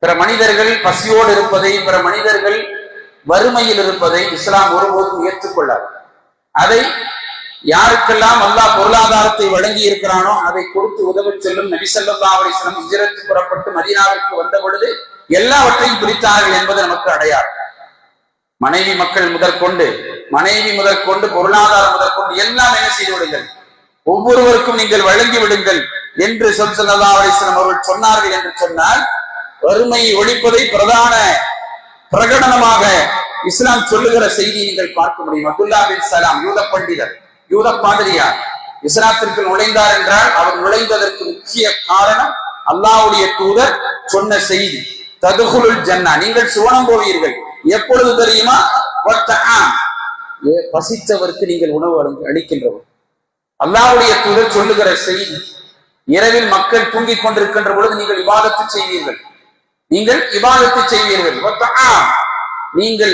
பிற மனிதர்கள் பசியோடு இருப்பதை, பிற மனிதர்கள் வறுமையில் இருப்பதை இஸ்லாம் ஒருபோதும் ஏற்றுக்கொள்ளாது. அதை யாருக்கெல்லாம் அல்லாஹ் பொருளாதாரத்தை வழங்கி இருக்கிறானோ அதை கொடுத்து உதவி செல்லும். நபி ஸல்லல்லாஹு அலைஹி வஸல்லம் ஹிஜ்ரத் புறப்பட்டு மதீனாவிற்கு வந்த பொழுது எல்லாவற்றையும் பிரித்தார்கள் என்பது நமக்கு அடையாளம். மனைவி மக்கள் முதற்கொண்டு பொருளாதாரம் முதற்கொண்டு எல்லாம் என்ன செய்து விடுங்கள், ஒவ்வொருவருக்கும் நீங்கள் வழங்கி விடுங்கள் என்று ஸல்லல்லாஹு அலைஹி வஸல்லம் அவர்கள் சொன்னார்கள் என்று சொன்னால், வறுமையை ஒழிப்பதை பிரதான பிரகடனமாக இஸ்லாம் சொல்லுகிற செய்தி நீங்கள் பார்க்க முடியும். அப்துல்லா பின் சலாம் யூத பண்டிதர், யூத பாதிரியார் இஸ்லாத்திற்கு நுழைந்தார் என்றால் அவர் நுழைந்ததற்கு முக்கிய காரணம் அல்லாஹ்வுடைய தூதர் சொன்ன செய்தி, ததுகுலுல் ஜன்னா, நீங்கள் சுவனம் போவீர்கள். எப்பொழுது தெரியுமா? பசித்தவருக்கு நீங்கள் உணவு அளிக்கின்றவர். அல்லாஹ்வுடைய தூதர் சொல்லுகிற செய்தி, இரவில் மக்கள் தூங்கிக் கொண்டிருக்கின்ற பொழுது நீங்கள் இபாதத்து செய்வீர்கள். நீங்கள்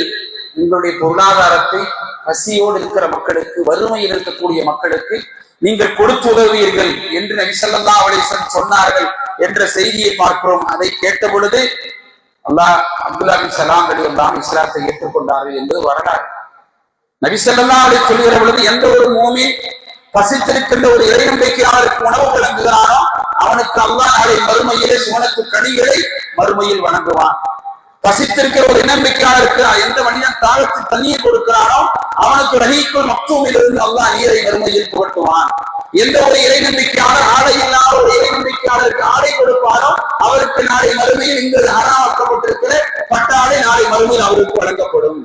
உங்களுடைய பொருளாதாரத்தை பசியோடு இருக்கிற மக்களுக்கு, வறுமையில் இருக்கக்கூடிய மக்களுக்கு நீங்கள் கொடுத்து உதவுவீர்கள் என்று நபி ஸல்லல்லாஹு அலைஹி வஸல்லம் சொன்னார்கள் என்ற செய்தியை பார்க்கிறோம். அதை கேட்ட பொழுது அப்துல்லா பின் சலாம் ரலியல்லாஹு இஸ்லாத்தை ஏற்றுக்கொண்டார்கள் என்பது வரலாறு. நபி ஸல்லல்லாஹு அலைஹி வஸல்லம் சொல்லுகிற பொழுது, எந்த ஒரு மூமின் பசித்திருக்கின்ற ஒரு இறை நம்பிக்கையாளருக்கு உணவு வழங்குகிறானோ அவனுக்கு அல்லாஹ் நாளை மறுமையிலே சுவனத்து கனிகளை மறுமையில் வழங்குவான். பசித்திருக்கிற ஒரு நம்பிக்கையாளருக்கு எந்த மனிதன் தாகத்து தண்ணீர் கொடுக்கிறானோ அவனுக்கு ரஹீக்குல் மக்தூமிலிருந்து அல்லாஹ் நீரை மறுமையில் புகட்டுவான். எந்த ஒரு இறை நம்பிக்கையாளர் ஆடை இல்லாத ஒரு இறை நம்பிக்கையாளருக்கு ஆடை கொடுப்பானோ அவருக்கு நாளை மறுமையில் இங்கு ஹராமாக்கப்பட்டிருக்கிற பட்டாடை நாளை மறுமையில் அவருக்கு வழங்கப்படும்.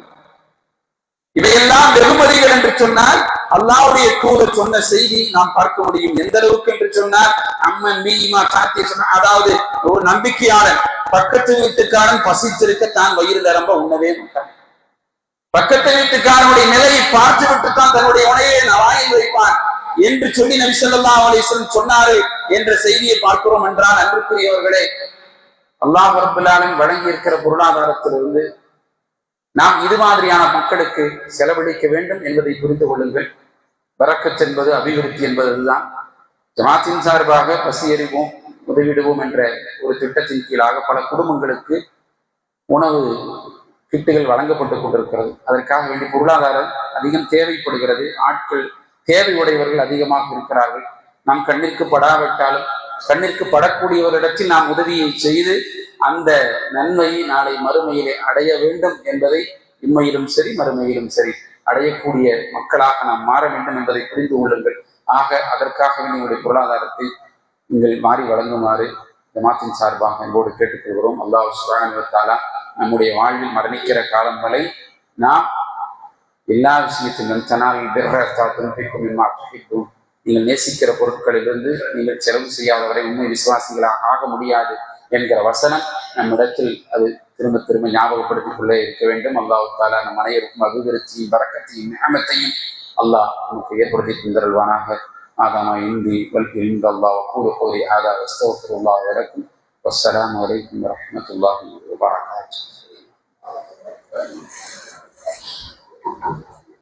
இவையெல்லாம் வெகுமதிகள் என்று சொன்னால் அல்லாஹ்வுடைய தூதர் சொன்ன செய்தி நாம் பார்க்க முடியும். எந்த அளவுக்கு என்று சொன்னால், அதாவது ஒரு நம்பிக்கையாளன் பக்கத்து வீட்டுக்காரன் பசித்திருக்க தான் வயிறு நிரம்ப உண்ணவே மாட்டான். பக்கத்து வீட்டுக்காரனுடைய நிலையை பார்த்து விட்டுத்தான் தன்னுடைய உணவை வாயில் வைப்பான் என்று சொல்லி நபி ஸல்லல்லாஹு அலைஹி வஸல்லம் சொன்னாரு என்ற செய்தியை பார்க்கிறோம் என்றால், அன்புக்குரியவர்களே, அல்லாஹ் ரப்பல் ஆலமீன் வழங்கி இருக்கிற பொருளாதாரத்திலிருந்து நாம் இது மாதிரியான மக்களுக்கு செலவழிக்க வேண்டும் என்பதை புரிந்து கொள்ளுங்கள். பரக்கத் என்பது, அபிவிருத்தி என்பது அதுதான். ஜமாத்தின் சார்பாக பசி எறிவோம் உதவிடுவோம் என்ற ஒரு திட்டத்தின் கீழாக பல குடும்பங்களுக்கு உணவு கிட்டுகள் வழங்கப்பட்டுக் கொண்டிருக்கிறது. அதற்காக வேண்டி பொருளாதாரம் அதிகம் தேவைப்படுகிறது. ஆட்கள் தேவை உடையவர்கள் அதிகமாக இருக்கிறார்கள். நாம் கண்ணிற்கு படாவிட்டாலும் கண்ணிற்கு படக்கூடியவரிடத்தில் நாம் உதவியை செய்து அந்த நன்மையை நாளை மறுமையிலே அடைய வேண்டும் என்பதை இம்மையிலும் சரி மறுமையிலும் சரி அடையக்கூடிய மக்களாக நாம் மாற வேண்டும் என்பதை புரிந்து கொள்ளுங்கள். ஆக அதற்காக என்னுடைய பொருளாதாரத்தை நீங்கள் மாறி வழங்குமாறு ஜமாத்தின் சார்பாக என்போடு கேட்டுக்கொள்கிறோம். அல்லாஹ் சுப்ஹானஹு வ தஆலா நம்முடைய வாழ்வில் மரணிக்கிற காலம் வரை நாம் எல்லா விஷயத்திலும் நீங்கள் நேசிக்கிற பொருட்களிலிருந்து நீங்கள் செலவு செய்யாதவரை உண்மை விசுவாசிகளாக ஆக முடியாது என்கிற வசனம் நம்மிடத்தில் அது திரும்ப திரும்ப ஞாபகப்படுத்திக் கொள்ளே இருக்க வேண்டும். அல்லாஹ் தஆலா நம் அனைவருக்கும் அபிவிருத்தியும் பரக்கத்தையும் நிஅமத்தையும் அல்லாஹ் நமக்கு ஏற்படுத்தி தந்தருள்வானாக. ஆதாமா இந்தி வல்கி அல்லாஹ் வக்கூலு கௌலி ஹாதா வஸ்தக்ஃபிருல்லாஹ் வலக்கும். வஸ்ஸலாமு அலைக்கும் வரஹ்மத்துல்லாஹி வபரகாத்துஹு.